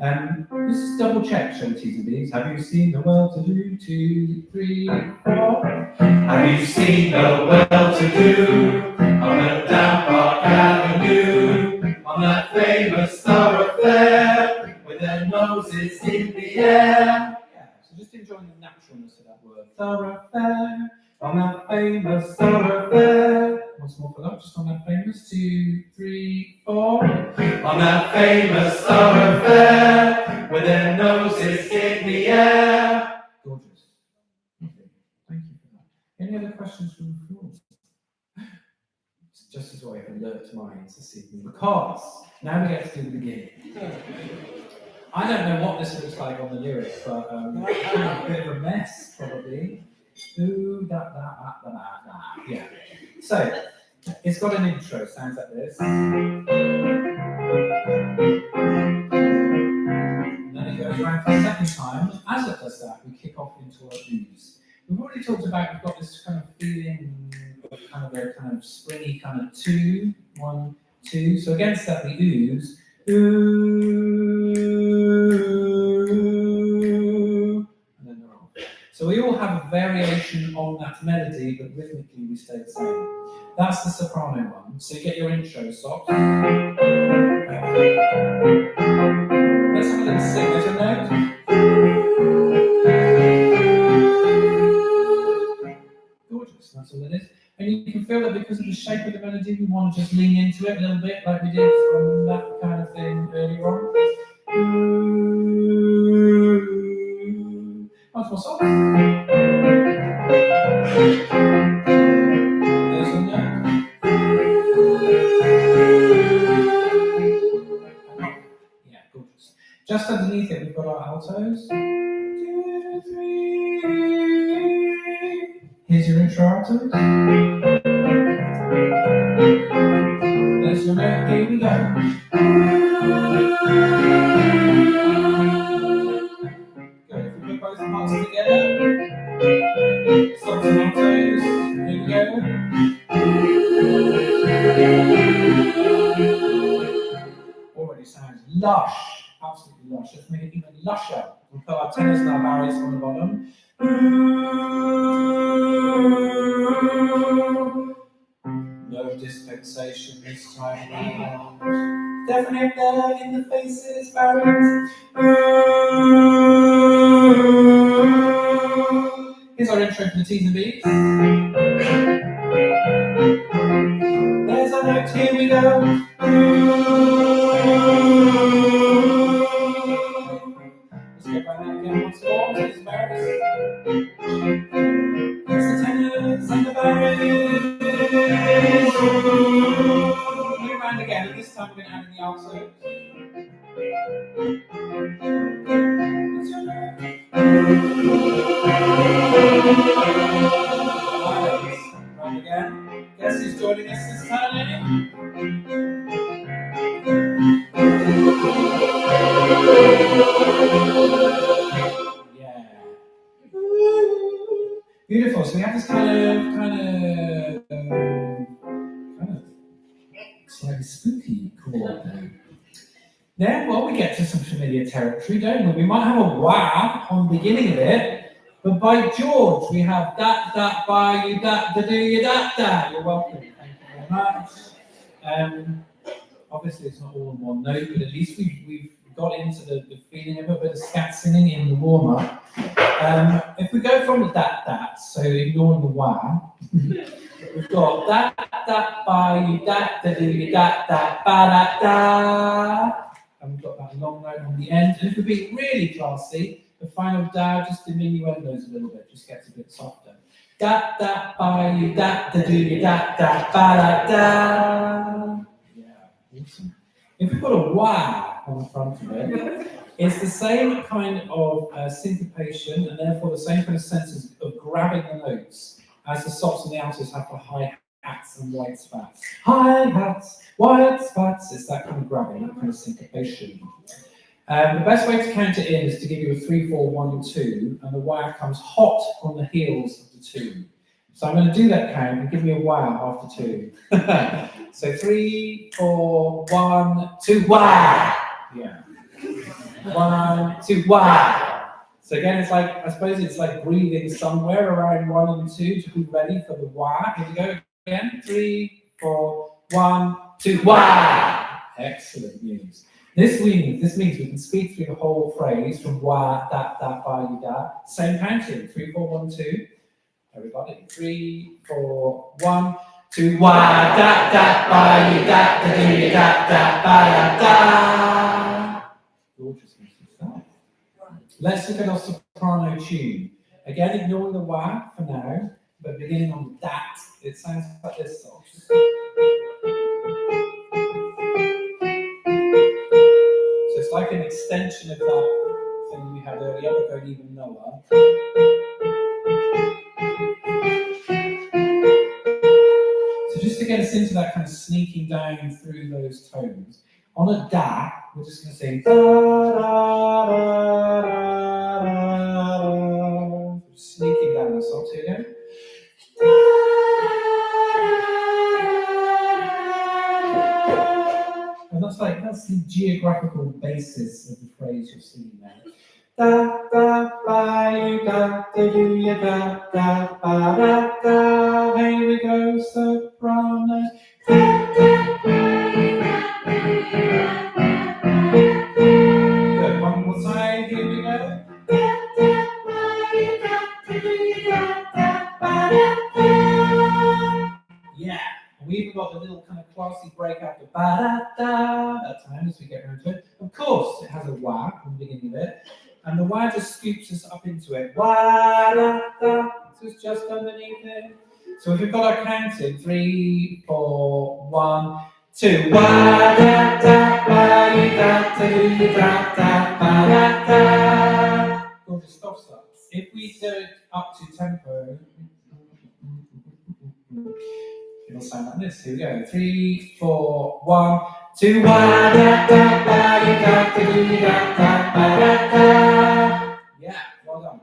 Just double check, show T's and B's. Have you seen the well-to-do? 2, 3, 4. Have you seen the well-to-do on a down Park Avenue, on that famous thoroughfare with their noses in the air? Yeah, so just enjoying the naturalness of that word. Thoroughfare, on that famous thoroughfare. Once more for that, just on that famous. 2, 3, 4. On that famous thoroughfare with their noses in the air. Gorgeous. Okay, thank you for that. Any other questions from the floor? It's just as well we have alert minds this evening, because now we get to do the beginning. I don't know what this looks like on the lyrics, but a bit of a mess, probably. Ooh, da, da, da, da, da, da. Yeah. So, it's got an intro, sounds like this. And then it goes around for the second time. As it does that, we kick off into our ooze. We've already talked about, we've got this kind of feeling of kind of a kind of springy kind of 2, 1, 2. So against that, we ooze. Ooh. And then they're off. So we all have a variation on that melody, but rhythmically we stay the same. That's the soprano one. So you get your intro socks. Let's have a little sing. There's a note. Gorgeous, that's all it is. And you can feel that because of the shape of the melody, we want to just lean into it a little bit, like we did from that kind of thing earlier on. Once more socks. There's a note. Yeah, gorgeous. Just underneath it, we've got our altos. 2, 3. Here's your intro altos. There's your note. Here we go. Good. If we put both parts together. Stops and altos. Here we go. Already sounds lush, absolutely lush. Let's make it even lusher. We'll put our tenors and our barriers on the bottom. No dispensation this time around. Definite there in the faces, barriers. Here's our intro for the T's and B's. There's our note, here we go. Let's go back that again once more. There's the barriers. There's the tenors and the barriers. Move around again, and this time we're going to add in the alto. Round again. Guess who's joining us this time? Yeah. Beautiful. So we have this kind of slightly spooky chord there. Then, well, we get to some familiar territory, don't we? We might have a wah on the beginning of it, but by George, we have that, by you, that, do you, that. You're welcome. Thank you very much. Obviously, it's not all in one note, but at least we've got into the feeling of a bit of scat singing in the warm-up. If we go from the that, so ignoring the wah, we've got that, by you, that, do you, that, ba, da. And we've got that long note on the end. And if we're being really classy, the final da just diminuendos a little bit, just gets a bit softer. Da, by you, do you, ba, da. Yeah, awesome. If we've got a wah on the front of it, it's the same kind of syncopation and therefore the same kind of sense of grabbing the notes as the sops and the altos have for hi-hats and white spats. Hi-hats, white spats, it's that kind of grabbing, that kind of syncopation. The best way to count it in is to give you a 3, 4, 1, 2, and the wah comes hot on the heels of the 2. So I'm going to do that count and give me a wah after 2. So 3, 4, 1, 2, wah! Yeah. 1, 2, wah. So again, it's like, I suppose it's like breathing somewhere around 1 and 2 to be ready for the wah. Here we go again. 3, 4, 1, 2, wah. Excellent news. This means we can speak through the whole phrase from wah, da, ba, you, da. Same counting. 3, 4, 1, 2. Everybody. 3, 4, 1, 2, wah, da, ba, you, da, do, you, da, ba, da. Gorgeous music stuff. Let's look at our soprano tune. Again, ignoring the wah for now, but beginning on that. It sounds like this song. So it's like an extension of that thing we had earlier, but going even lower. So just to get us into that kind of sneaking down through those tones, on a da, we're just going to sing da, da, da, da, da, da. Sneaking down the song. Here we go. And that's the geographical basis of the phrase you're singing there. Da da ba you da da do ya da da ba da da. Here we go, sopranos. Da da ba you da da do ya da da ba. Good. One more time. Here we go. Da da ba you da da do ya da da ba da da. Yeah. We even got the little kind of classy break after ba-da-da that time as we get around to it. Of course, it has a wah from the beginning of it, and the wah just scoops us up into it. Wah-da-da, so it's just underneath it. So if we've got our counting, 3, 4, 1, 2. Wah-da-da, ba-yi-da-da-do-da-da, ba-da-da. Gorgeous stuff. If we do it up to tempo, it'll sound like this. Here we go. 3, 4, 1, 2. Wah, da, da, ba, you, da, da, do, da, da, ba, da, da. Yeah, well done.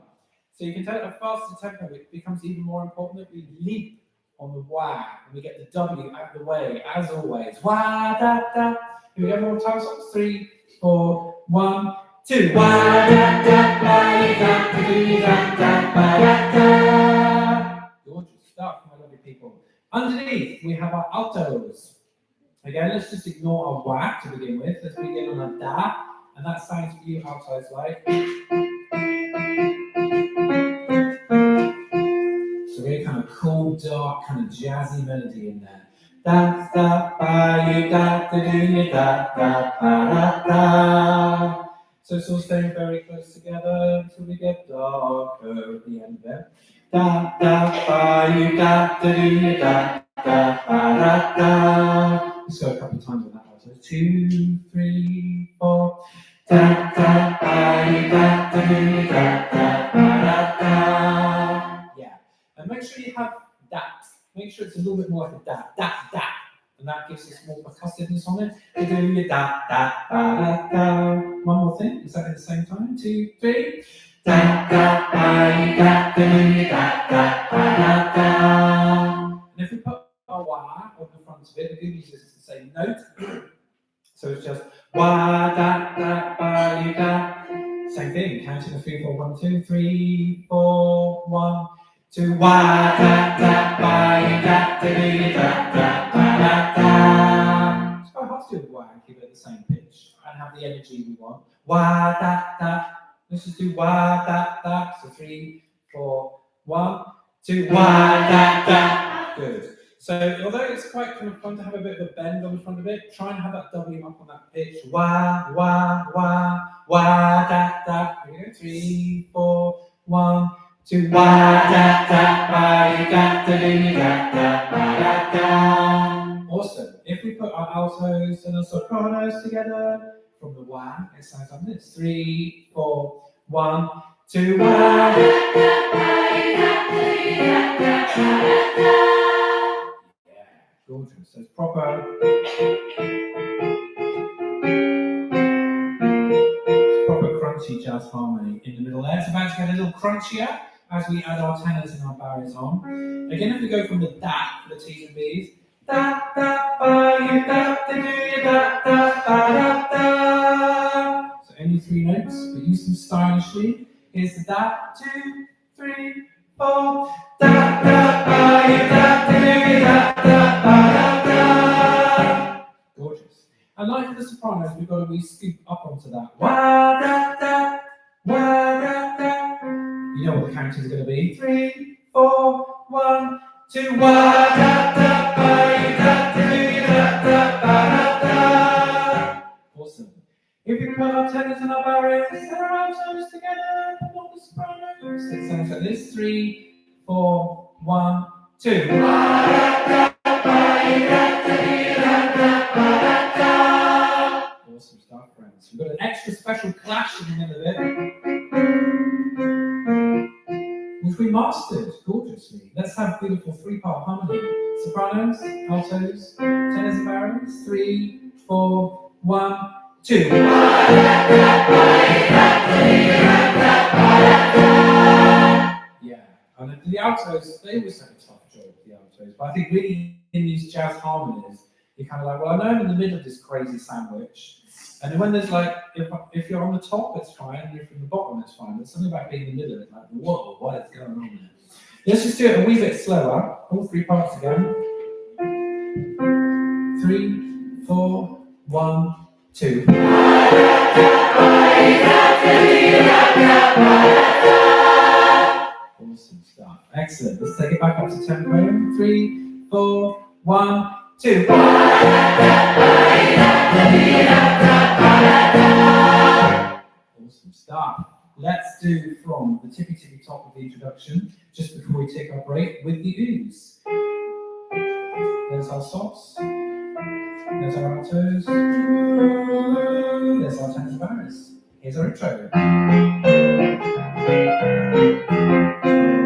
So you can tell at a faster tempo, it becomes even more important that we leap on the wah and we get the W out of the way, as always. Wah, da, da. Here we go. More time. So 3, 4, 1, 2. Wah, da, da, ba, you, da, da, do, da, da, ba, da, da. Gorgeous stuff, my lovely people. Underneath, we have our altos. Again, let's just ignore our wah to begin with. Let's begin on a da, and that sounds for you altos like. So really kind of cool, dark, kind of jazzy melody in there. Da da ba you da da do you da da ba da da. So it's all staying very close together until we get darker at the end there. Da da ba you da da do you da. Da, ba, da, da. Let's go a couple of times on that one. So 2, 3, 4. Da, da, ba, da, da, da, da, da, ba, da, da. Yeah. And make sure you have that. Make sure it's a little bit more like a da, da, da. And that gives us more percussiveness on it. Da, da, da, ba, da, da. One more thing. Is that at the same time? 2, 3. Da, da, ba, da, da, da, da, ba, da, da. And if we put our wah on the front of it, the good news is it's the same note. So it's just wah, da, da, ba, you, da. Same thing, counting the 3, 4, 1, 2, 3, 4, 1, 2. Wah, da, da, ba, you, da, da, you, da, da, ba, da, da. It's quite hard to do the wah and keep it at the same pitch and have the energy we want. Wah, da, da. Let's just do wah, da, da. So 3, 4, 1, 2. Wah, da, da. Good. So although it's quite kind of fun to have a bit of a bend on the front of it, try and have that W up on that pitch. Wah, wah, wah, wah, da, da. Here we go. 3, 4, 1, 2. Wah, da, da, ba, da, da, da, ba, da, da. Awesome. If we put our altos and our sopranos together from the wah, it sounds like this. 3, 4, 1, 2. Wah, da, da, ba, da, da, da, ba, da, da. Gorgeous. So it's proper crunchy jazz harmony in the middle there. It's about to get a little crunchier as we add our tenors and our barriers on. Again, if we go from the da for the T's and B's, da da ba you da da do you da da ba da da. So only 3 notes. 2, 3, 4. Da da ba da da da da ba da. Gorgeous. And like for the sopranos, we've got to scoop up onto that. Wa da da, wa da da. You know what the count is going to be? 3, 4, 1, 2. Wa da da ba da da ba da. Awesome. If we put our tenors and our barriers and our altos together, not the sopranos. It sounds like this. 3, 4, 1, 2. Awesome stuff, friends. We've got an extra special clash in the middle of it, which we mastered gorgeously. Let's have beautiful 3-part harmony. Sopranos, altos, tenors and barriers. 3, 4, 1, 2. Yeah, and the altos, they always have a tough job, the altos. But I think really in these jazz harmonies, you're kind of like, well, I know I'm in the middle of this crazy sandwich. And then when there's like, if you're on the top, it's fine. And if you're from the bottom, it's fine. There's something about being in the middle. It's like, whoa, what is going on there? Let's just do it a wee bit slower. All 3 parts again. 3, 4, 1, 2. Awesome stuff. Excellent. Let's take it back up to tempo. 3, 4, 1, 2. Awesome stuff. Let's do from the tippy top of the introduction, just before we take our break, with the ooze. There's our sops. There's our altos. There's our tenors and barriers. Here's our intro.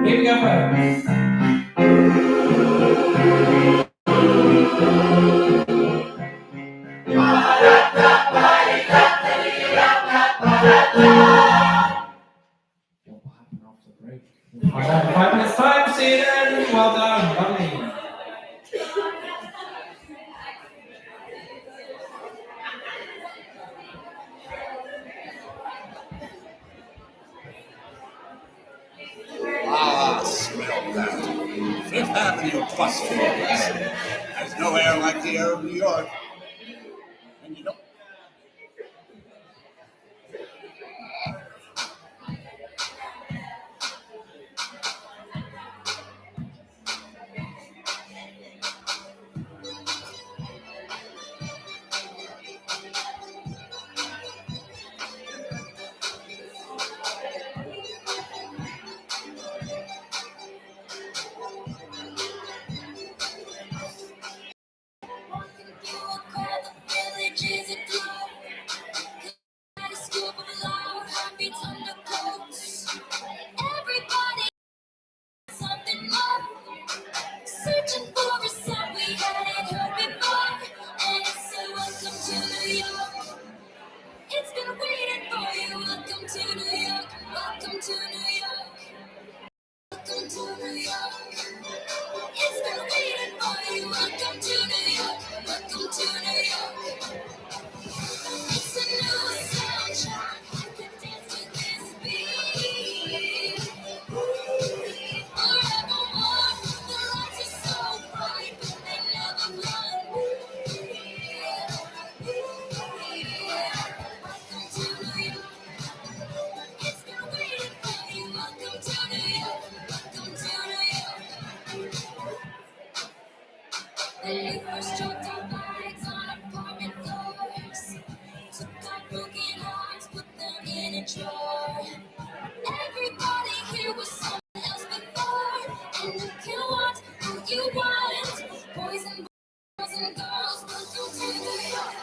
Here we go, friends. What will happen after the break? We'll find out in 5 minutes' time. See you then. Well done. Lovely. Ah, smell that. Fifth Avenue plus floors. There's no air like the air of New York. And you know. Searching for a sound we hadn't heard before, and it's a welcome to New York. It's been waiting for you. Welcome to New York. Welcome to New York. Welcome to New York. It's been waiting for you. Welcome to New York. Welcome to New York. It's a new soundtrack. You can dance to this beat. Forevermore, the lights are so bright, but they never run. Welcome to New York. It's been waiting for you. Welcome to New York. Welcome to New York. When you first dropped our bags on apartment floors, took our broken hearts, put them in a drawer. Everybody here was someone else before, and you can want who you want. Boys and girls, welcome to New York.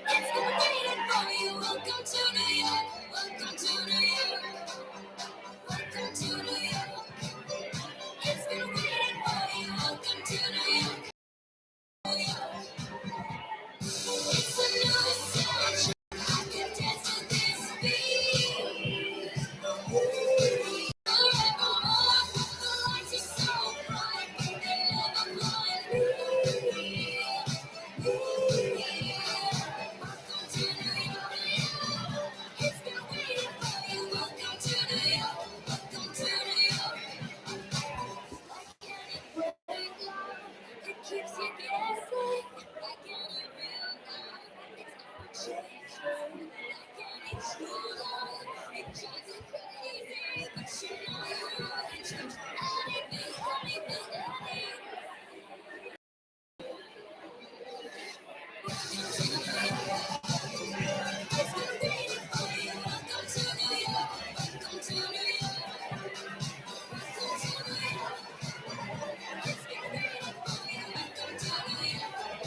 It's been waiting for you. Welcome to New York. Welcome to New York. Welcome to New York. It's been waiting for you. Welcome to New York. New York. keeps you guessing. Like any real love, it's never changing. Like any true love, it drives you crazy. But you know you wouldn't change anything. It's been waiting for you. Welcome to New York. Welcome to New York. Welcome to New York. It's been waiting for you. Welcome to New York.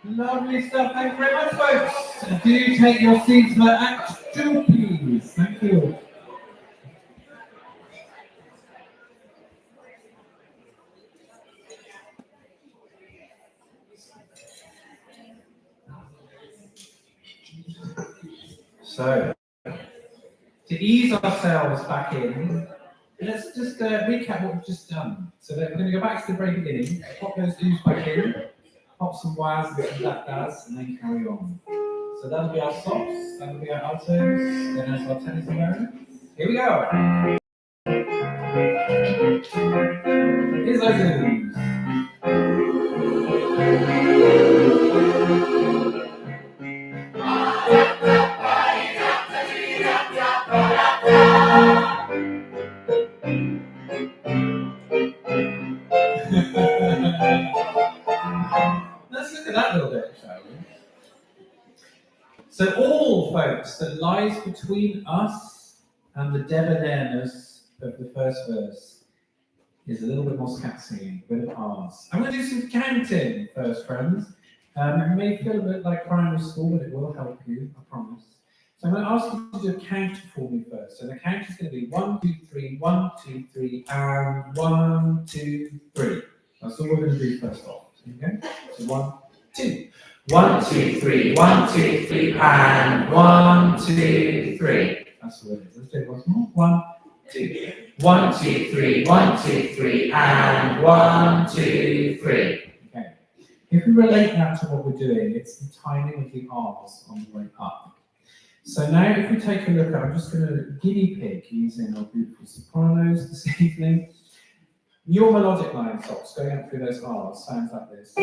Lovely stuff. Thank you very much, folks. Do take your seats for Act 2, please. Thank you. So, to ease ourselves back in, let's just recap what we've just done. So we're going to go back to the very beginning, pop those do's back in, pop some wires and some that-das, and then carry on. So that'll be our stops, that'll be our altos, then that's our tennis environment. Here we go. Here's those do's. Let's look at that little bit, shall we? So all, folks, that lies between us and the debonaireness of the first verse is a little bit more scat singing, a bit of R's. I'm going to do some counting first, friends. It may feel a bit like primary school, but it will help you, I promise. So I'm going to ask you to do a count for me first. So the count is going to be 1, 2, 3, 1, 2, 3, and 1, 2, 3. That's all we're going to do first off. Okay? So 1, 2. 1, 2, 3, 1, 2, 3, and 1, 2, 3. That's what it is. Let's do it once more. 1, 2. 1, 2, 3, 1, 2, 3, and 1, 2, 3. Okay. If we relate that to what we're doing, it's the timing of the R's on the way up. So now if we take a look at, I'm just going to guinea pig using our beautiful sopranos this evening. Your melodic line stops going up through those R's sounds like this.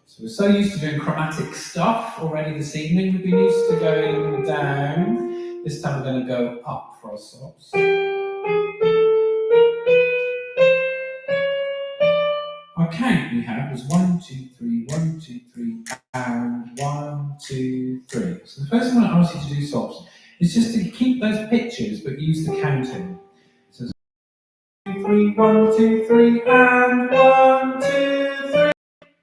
So we're so used to doing chromatic stuff already this evening. We've been used to going down. This time we're going to go up for our stops. Our count we had was 1, 2, 3, 1, 2, 3, and 1, 2, 3. So the first thing I want to ask you to do, stops, is just to keep those pictures but use the counting. So 1, 2, 3, 1, 2, 3, and 1, 2, 3.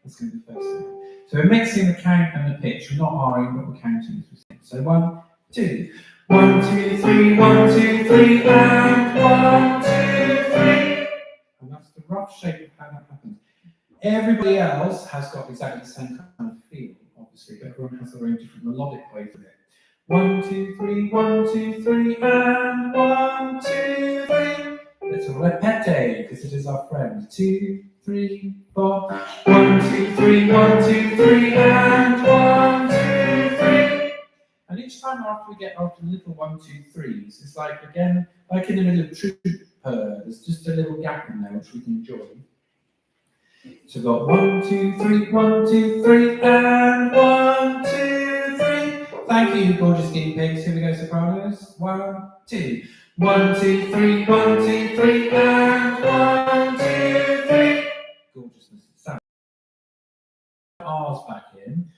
That's going to be the first thing. So we're mixing the count and the pitch. We're not R-ing, but we're counting as we sing. So 1, 2. 1, 2, 3, 1, 2, 3, and 1, 2, 3. And that's the rough shape of how that happens. Everybody else has got exactly the same kind of feel, obviously, but everyone has their own different melodic ways of it. 1, 2, 3, 1, 2, 3, and 1, 2, 3. Let's repete, because it is our friend. 2, 3, 4. 1, 2, 3, 1, 2, 3, and 1, 2, 3. And each time after we get after the little 1, 2, 3s, it's like, again, like in the middle of Trooper, there's just a little gap in there which we can join. So we've got 1, 2, 3, 1, 2, 3, and 1, 2, 3. Thank you, gorgeous guinea pigs. Here we go, sopranos. 1, 2. 1, 2, 3, 1, 2, 3, and 1, 2, 3. Gorgeousness. Sound. R's back in.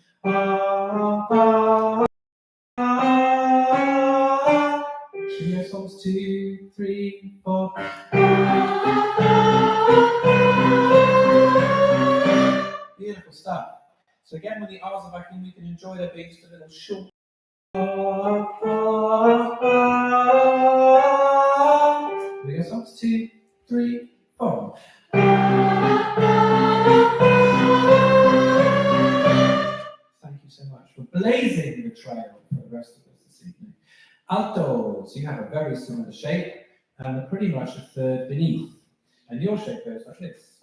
Should we go songs 2, 3, 4. Beautiful stuff. So again, when the R's are back in, we can enjoy their beats a little short. Here we go, songs 2, 3, 4. Thank you so much for blazing the trail for the rest of us this evening. Altos, you have a very similar shape and pretty much a third beneath. And your shape goes like this.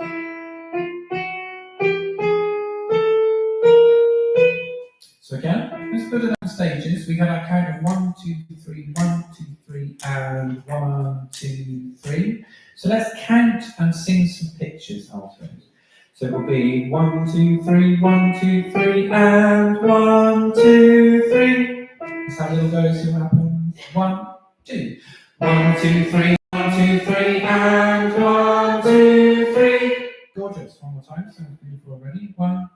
So again, let's put it on stages. We have our count of 1, 2, 3, 1, 2, 3, and 1, 2, 3. So let's count and sing some pictures afterwards. So it will be 1, 2, 3, 1, 2, 3, and 1, 2, 3. That's how little goes. See what happens. 1, 2. 1, 2, 3, 1, 2, 3, and 1, 2, 3. Gorgeous. One more time. Sounds beautiful already. 1,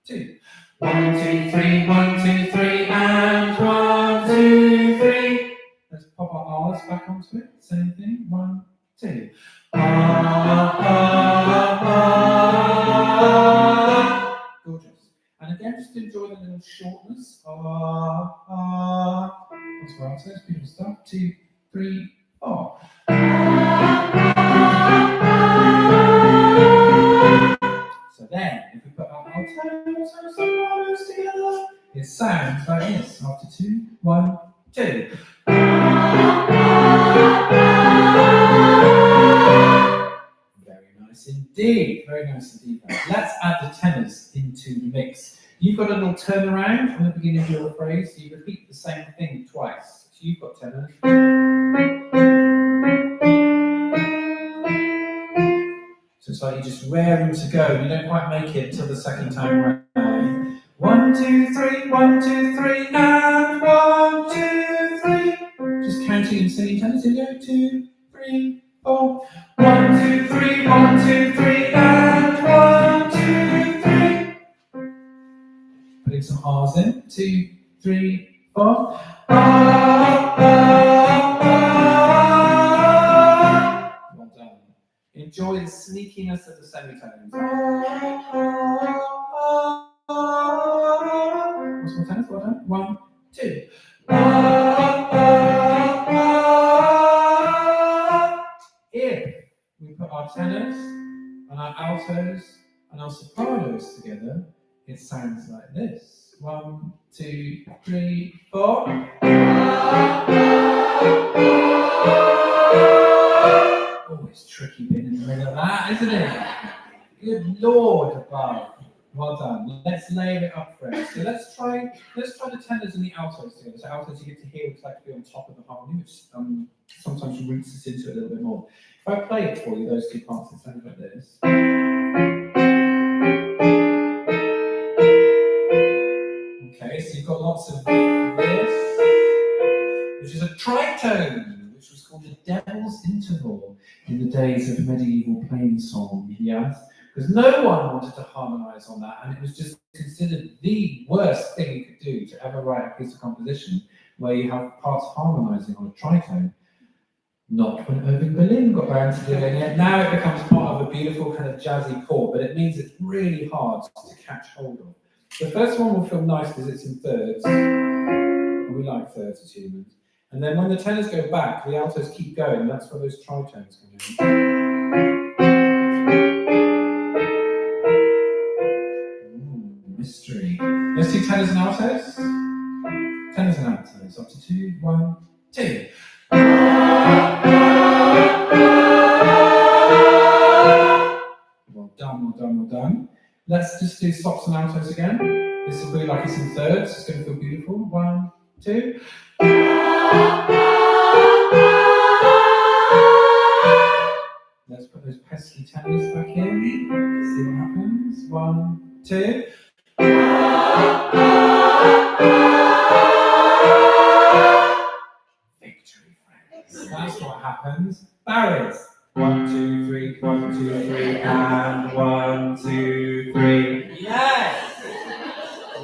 2. 1, 2, 3, 1, 2, 3, and 1, 2, 3. Let's pop our R's back onto it. Same thing. 1, two. Gorgeous. And again, just enjoy the little shortness. That's right, so that's beautiful stuff. 2, 3, 4. So then, if we put our altos together, it sounds like this. After 2, 1, 2. Very nice indeed. Very nice indeed. Let's add the tenors into the mix. You've got a little turnaround from the beginning of your phrase, so you repeat the same thing twice. So you've got tenors. So it's like you just raring to go. You don't quite make it till the second time round. 1, 2, 3, 1, 2, 3, and 1, 2, 3. Just counting and singing tenors. Here we go. 2, 3, 4. 1, 2, 3, 1, 2, 3, and 1, 2, 3. Putting some R's in. 2, 3, 4. Well done. Enjoy the sneakiness of the semitones. What's more tenors? Well done. 1, 2. If we put our tenors and our altos and our sopranos together, it sounds like this. 1, 2, 3, 4. Oh, it's tricky being in the middle of that, isn't it? Good Lord above. Well done. Let's layer it up first. So let's try the tenors and the altos together. So altos, you get to hear what it's like to be on top of the harmony, which sometimes roots us into it a little bit more. If I play it for you, those two parts, it sounds like this. Okay, so you've got lots of this, which is a tritone, which was called the Devil's Interval in the days of medieval plain song. Yes, because no one wanted to harmonise on that, and it was just considered the worst thing you could do to ever write a piece of composition where you have parts harmonising on a tritone. Not when Irving Berlin got around to doing it. Now it becomes part of a beautiful kind of jazzy chord, but it means it's really hard to catch hold of. The first one will feel nice because it's in thirds, and we like thirds as humans. And then when the tenors go back, the altos keep going, and that's where those tritones come in. Ooh, mystery. Let's do tenors and altos. Tenors and altos. Up to 2, 1, 2. Well done, well done, well done. Let's just do sops and altos again. This will be like it's in thirds. It's going to feel beautiful. 1, 2. Let's put those pesky tenors back in. See what happens. 1, 2. Victory, friends. That's what happens. Barrys. 1, 2, 3, 1, 2, 3, and 1, 2, 3. Yes!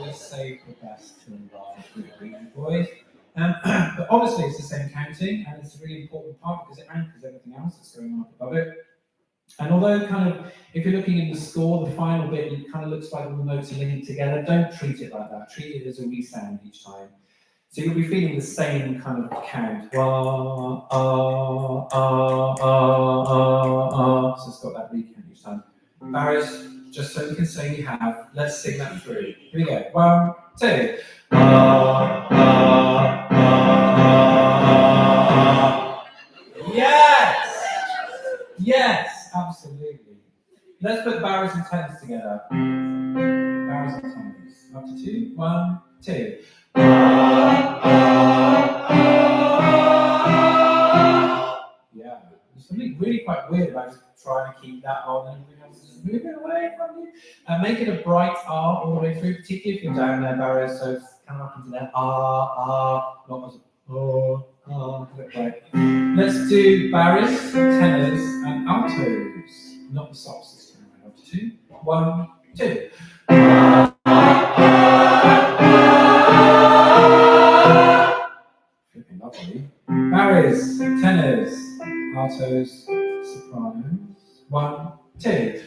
We saved the best to last, boys. But obviously it's the same counting, and it's a really important part because it anchors everything else that's going on up above it. And although kind of, if you're looking in the score, the final bit, it kind of looks like all the notes are linking together, don't treat it like that. Treat it as a resound each time. So you'll be feeling the same kind of count. Wah, so it's got that recount each time. Barrys, just so we can say we have, let's sing that through. Here we go. 1, 2. Yes! Yes, absolutely. Let's put barrys and tenors together. Barrys and tenors. Up to 2. 1, 2. Yeah, there's something really quite weird about just trying to keep that on and everything else is just moving away from you. Make it a bright R all the way through, particularly if you're down there, Barrys, so it's kind of up into there. Not as right. Let's do barrys, tenors, and altos. Not the sops this time around. Up to 2. 1, 2. Flipping lovely. Barrys, tenors, altos, sopranos. 1, 2.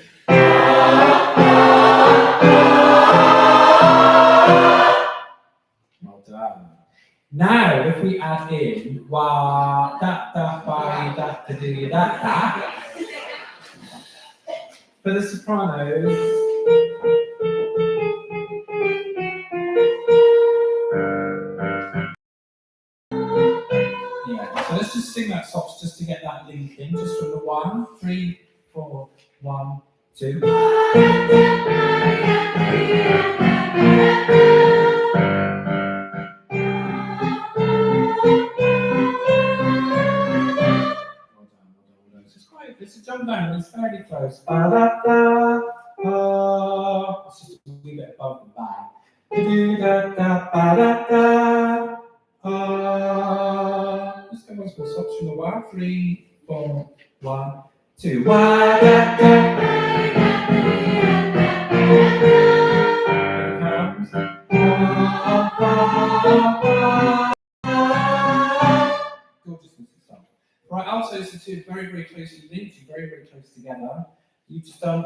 Well done. Now, if we add in wa da da ba da da da da da for the sopranos. Yeah, so let's just sing that stops just to get that link in, just from the 1, 3, 4, 1, 2. It's a jump down, it's fairly close. Ba-da-da, it's just a wee bit above the ba. Do-da-da, ba-da-da, let's go once more, stops from the 1, 3, 4, 1, 2. Wa-da-da. Gorgeousness of song. Right, altos are two very, very closely linked, very, very close together. You just done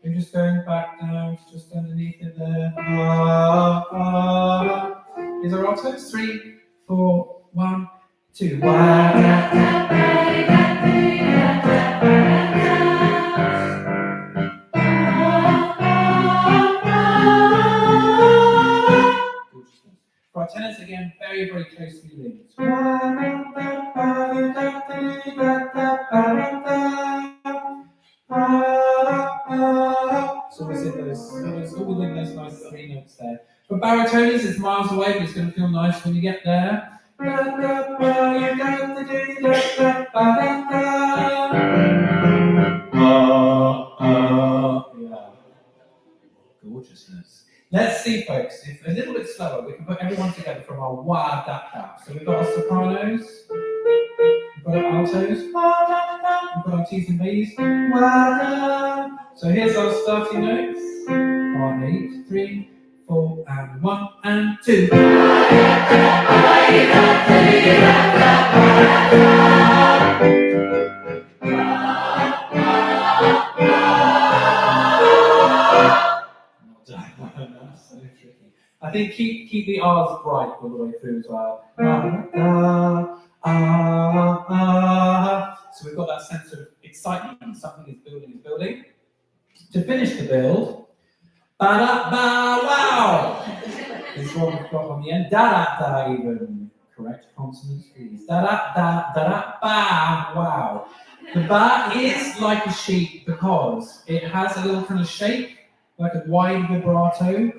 you're just going back down, just underneath it there. These are altos. 3, 4, 1, 2. Right, tenors again, very, very closely linked. So we said those, all within those nice 3 notes there. For baritones, it's miles away, but it's going to feel nice when you get there. Gorgeousness. Let's see, folks, if a little bit slower, we can put everyone together from our wa da da. So we've got our sopranos, we've got our altos, we've got our T's and B's, wa da. So here's our starting notes. 1, 8, 3, 4, and 1, and 2. So tricky. I think keep the R's bright all the way through as well. So we've got that sense of excitement, something is building. To finish the build, ba-da-ba-wow is what we've got on the end. Da-da-da even. Correct consonants, please. Da-da-da-da-da-ba-wow. The ba is like a sheep because it has a little kind of shake, like a wide vibrato.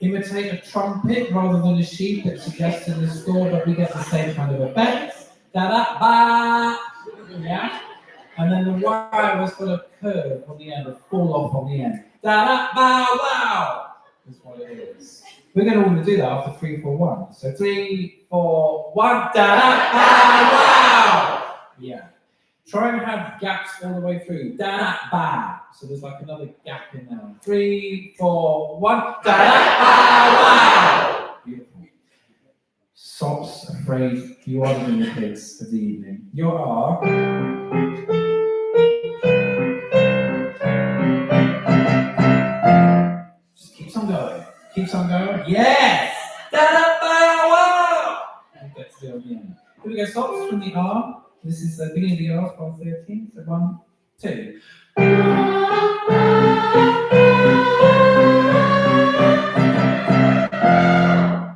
Imitate a trumpet rather than a sheep that suggests in the score, but we get the same kind of effect. Da-da-ba. Yeah. And then the wow has got a curve on the end, a fall off on the end. Da-da-ba-wow. That's what it is. We're going to want to do that after 3, 4, 1. So 3, 4, 1. Da-da-ba-wow. Yeah. Try and have gaps all the way through. Da-da-ba. So there's like another gap in there. 3, 4, 1. Da-da-ba-wow. Beautiful. Sops, afraid you are the guinea pigs of the evening. You are. Just keeps on going. Keeps on going. Yes! Da-da-ba-wow. And get to the end. Here we go. Sops from the R. This is the beginning of the R, bar 13. So 1, 2.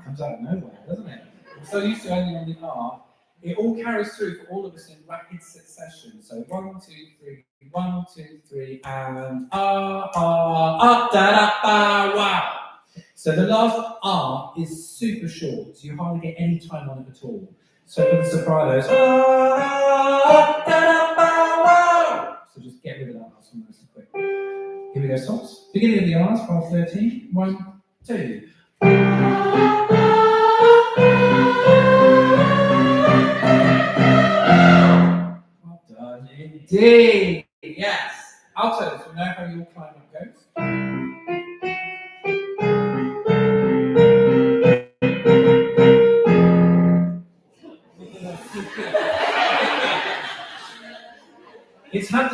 Comes out of nowhere, doesn't it? We're so used to ending on the R. It all carries through for all of us in rapid succession. So 1, 2, 3, 1, 2, 3, and R, da da ba wow. So the last R is super short, so you hardly get any time on it at all. So for the sopranos, so just get rid of that last one nice and quick. Here we go, stops. Beginning of the R's, bar 13. 1, 2. Well done indeed. Yes. Altos, we know how your climb up goes.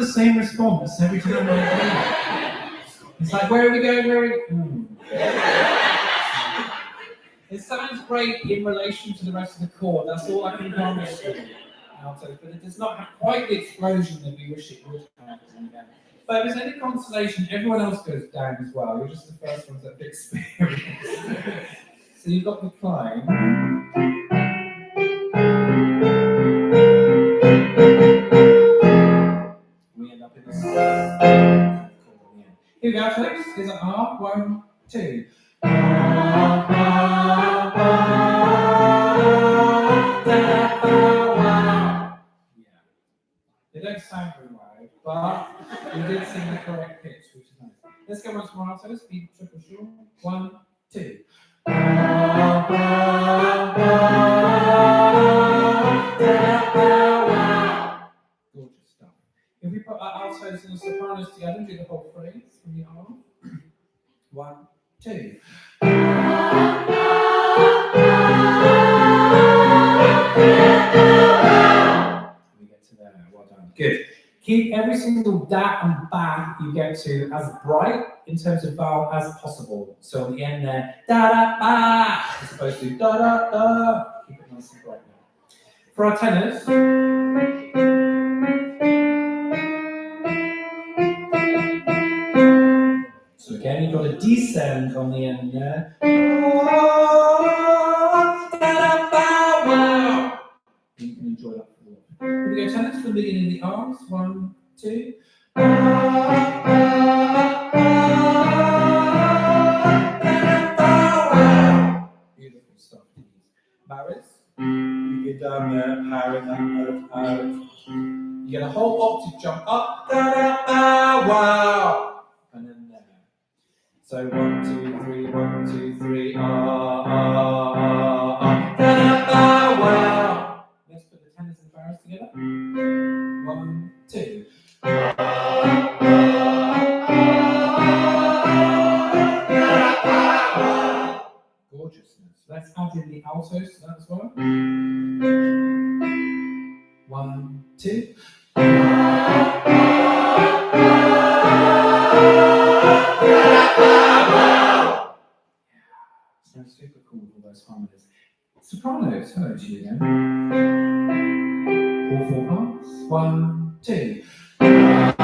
the same response every time I play. It's like, where are we going? Where are we? It sounds great in relation to the rest of the chord. That's all I can promise you. Alto, but it does not have quite the explosion that we wish it would have. But if there's any consolation, everyone else goes down as well. You're just the first ones that have experienced. So you've got the climb. We end up in this. Here we go, folks. Is it R? 1, 2. They don't sound very wide, but we did sing the correct pitch, which is nice. Let's go once more, alto, speed triple short. 1, 2. Gorgeous stuff. If we put our altos and the sopranos together and do the whole phrase from the arm. 1, 2. Good. Keep every single da and ba you get to as bright in terms of vowel as possible. So on the end there, da da ba, as opposed to da da da. Keep it nice and bright now. For our tenors, so again you've got to descend on the end there. Da da ba wow. You can enjoy that. Here we go, tenors from the beginning of the arms. 1, 2. Beautiful stuff. Maris, you get down there, power that note out. You get a whole octave jump up. Da da ba wow. And then there. So 1, 2, 3, 1, 2, 3. Da da ba wow. Let's put the tenors and barres together. 1, 2. Gorgeousness. Let's add in the altos to that as well. 1, 2. Sounds super cool with all those harmonies. Sopranos, hello to you again. All 4 parts. 1, 2. And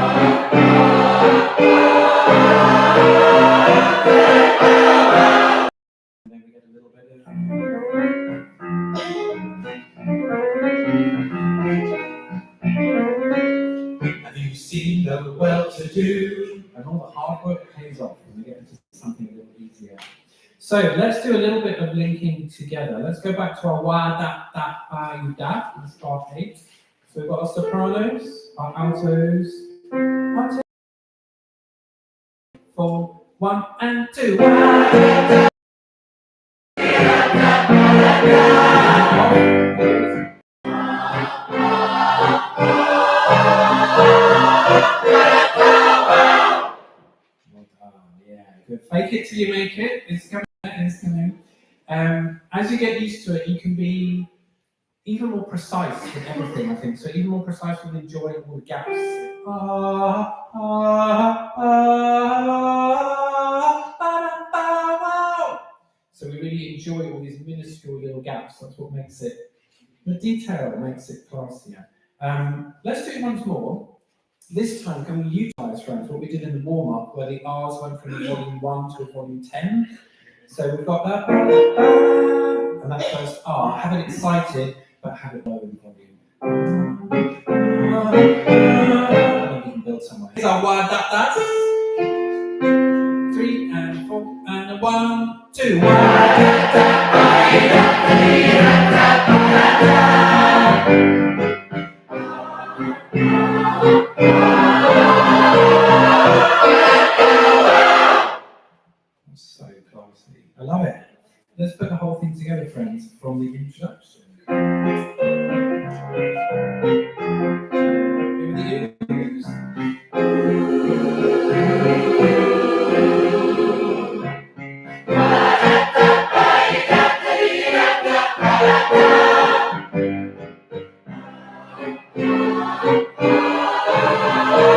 then we get a little bit of. Have you seen the well-to-do? And all the hard work pays off when we get into something a little easier. So let's do a little bit of linking together. Let's go back to our wa da da ba you da in part 8. So we've got our sopranos, our altos. 1, 2, 4, 1 and 2. Yeah, good. Fake it till you make it. It's coming. It's coming. As you get used to it, you can be even more precise with everything, I think. So even more precise with enjoying all the gaps. So we really enjoy all these minuscule little gaps. That's what makes it, the detail makes it classier. Let's do it once more. This time, can we utilize, friends, what we did in the warm-up, where the R's went from volume 1 to volume 10. So we've got that, and that first R. Have it excited, but have it low in volume. And we can build somewhere. Here's our wa da da. 3 and 4 and 1, 2. Wa da da ba da da. So classy. I love it. Let's put the whole thing together, friends, from the introduction. Here it is. So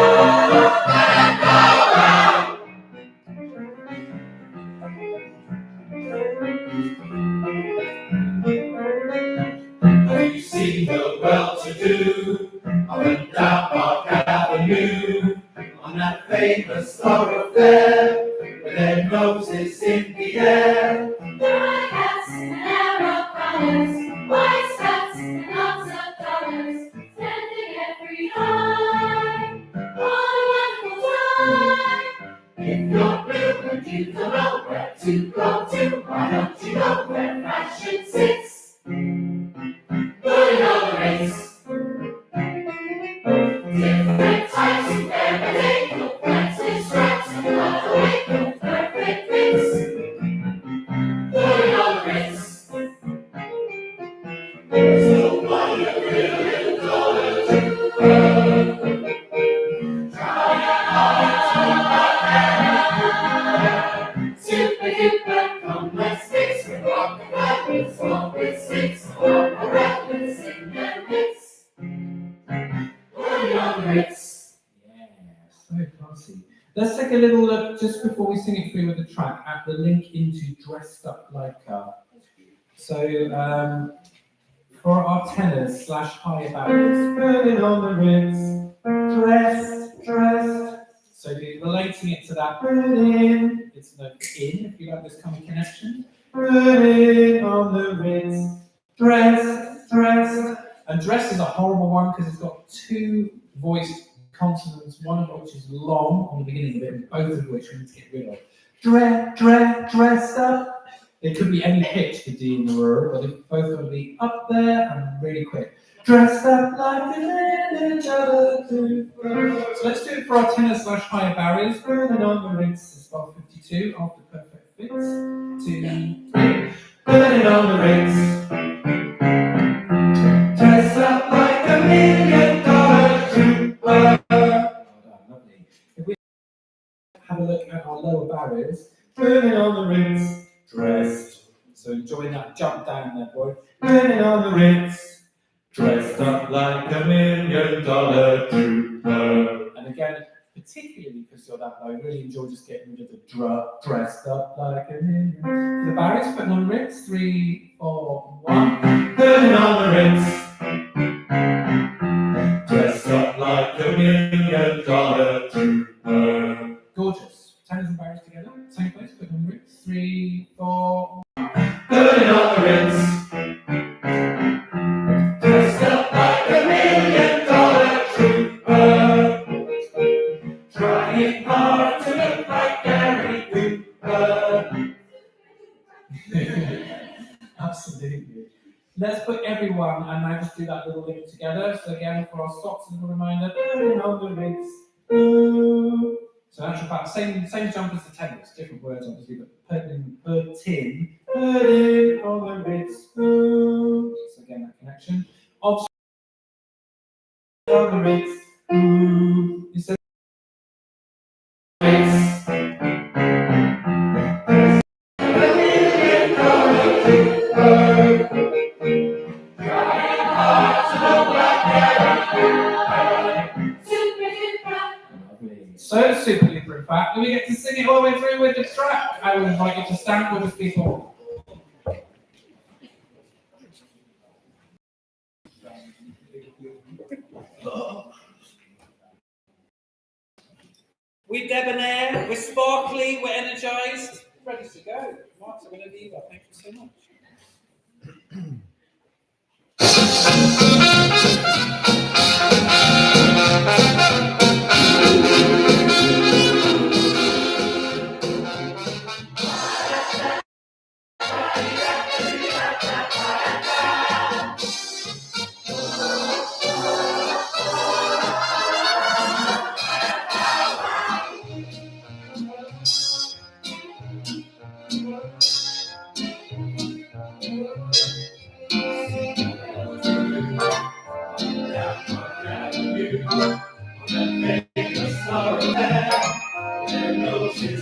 to do. I went down Park Avenue on that famous thoroughfare with their noses in the air. Bright hats and arrow colors, white stripes and lots of colors, standing every eye. What a wonderful time! If you're blue and you don't know where to go to, why don't you go where fashion sits? Put it on the Ritz. Different types of everything, no fancy straps and all the way, no perfect fits. Put it on the Ritz. There's nobody really going to super duper, come let's mix. We rock the rapids, walk with sticks, walk around and sing their hits. Put it on the Ritz. Yeah, so classy. Let's take a little look just before we sing it through with the track at the link into Dressed Up Like Her. So for our tenors / higher barriers, put it on the Ritz, dressed. So you're relating it to that, put it in, it's no in, if you like this kind of connection. Put it on the Ritz, dressed. And dress is a horrible one because it's got two voiced consonants, one of which is long on the beginning of it, and both of which we need to get rid of. Dressed up. It could be any pitch for D and the R, but it's both got to be up there and really quick. Dressed up like a village other two. So let's do it for our tenor / higher barriers. Put it on the Ritz, it's bar 52 after perfect fits. 2, 3. Put it on the Ritz. Dressed up like $1 million trooper. Well done, lovely. If we have a look at our lower barriers, put it on the Ritz, dressed. So enjoy that jump down there, boy. Put it on the Ritz, dressed up like $1 million trooper. And again, particularly because you're that low, really enjoy just getting rid of the dressed up like $1 million. For the barriers, put it on the Ritz, 3, 4, 1. Put it on the Ritz. Dressed up like $1 million trooper. Gorgeous. Tenors and barriers together. Same place, put it on the Ritz. 3, 4. Put it on the Ritz. Dressed up like $1 million trooper. Trying hard to look like Gary Cooper. Absolutely. Let's put everyone and I just do that little link together. So again, for our socks as a reminder, put it on the Ritz. Ooh. So actual fact, same jump as the tenors, different words obviously, but put in on the Ritz. Ooh. So again, that connection. On the Ritz. Ooh. Instead of Ritz. So super duper in fact, do we get to sing it all the way through with the track? I would invite you to stand with us, people. We're debonair, we're sparkly, we're energized, ready to go. Marta Viva, thank you so much.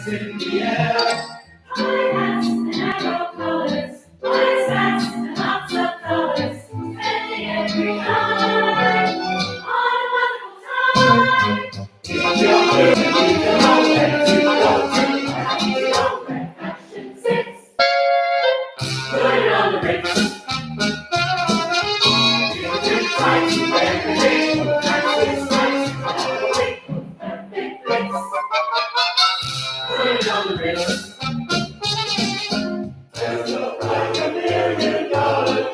In the air. High hats and arrow colors, white stripes and lots of colors, spending every night. What a wonderful time! If you're blue and you don't know where to go to, why don't you go where fashion sits? Put it on the Ritz. Different types of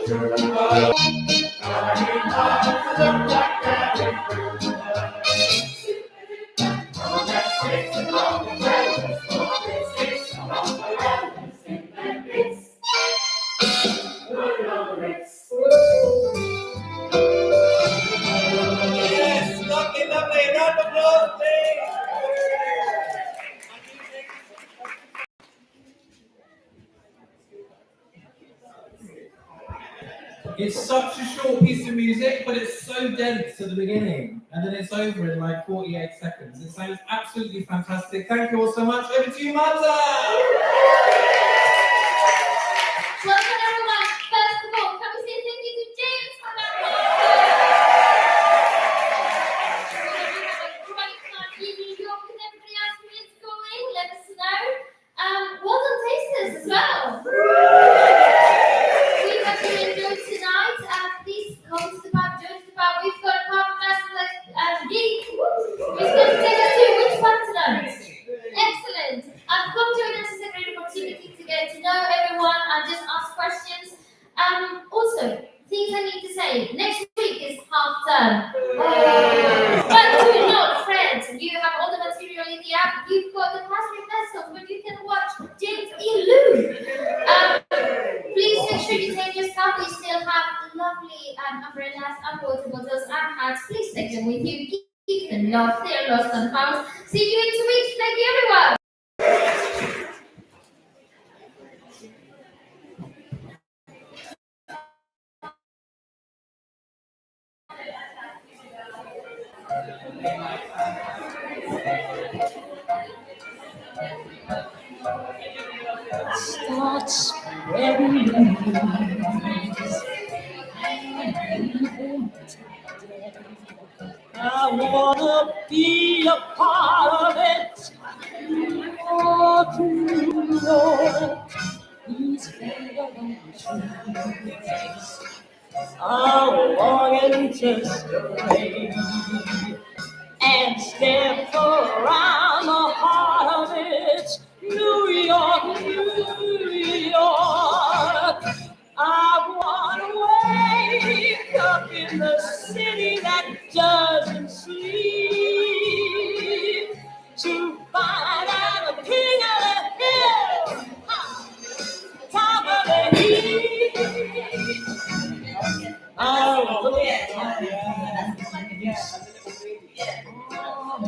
Yes, lovely, lovely. Round of applause, please. It's such a short piece of music, but it's so dense at the beginning, and then it's over in like 48 seconds. It sounds absolutely fantastic. Thank you all so much. Over to you, Marta. Welcome everyone. First of all, can we say thank you to James for that one? New York and everybody else who is going, let us know. Well done tasters as well. We hope you enjoyed tonight. Please come to the bar, join the bar. We've got a half master geek. He's going to take us to which one tonight? Excellent. Come join us. It's a great opportunity to get to know everyone and just ask questions. Also, things I need to say. Next week is half term. But do not fret. You have all the material in the app. You've got the past rehearsals where you can watch James E. Lou. Please make sure you take your stuff. We still have lovely umbrellas and water bottles and hats. Please take them with you. Keep them lost. They are lost and found. See you in 2 weeks. Thank you, everyone. Start spreading the news. I wanna be a part of it. Oh, New York, these fairy trees are walking just away and step around the heart of it. New York, New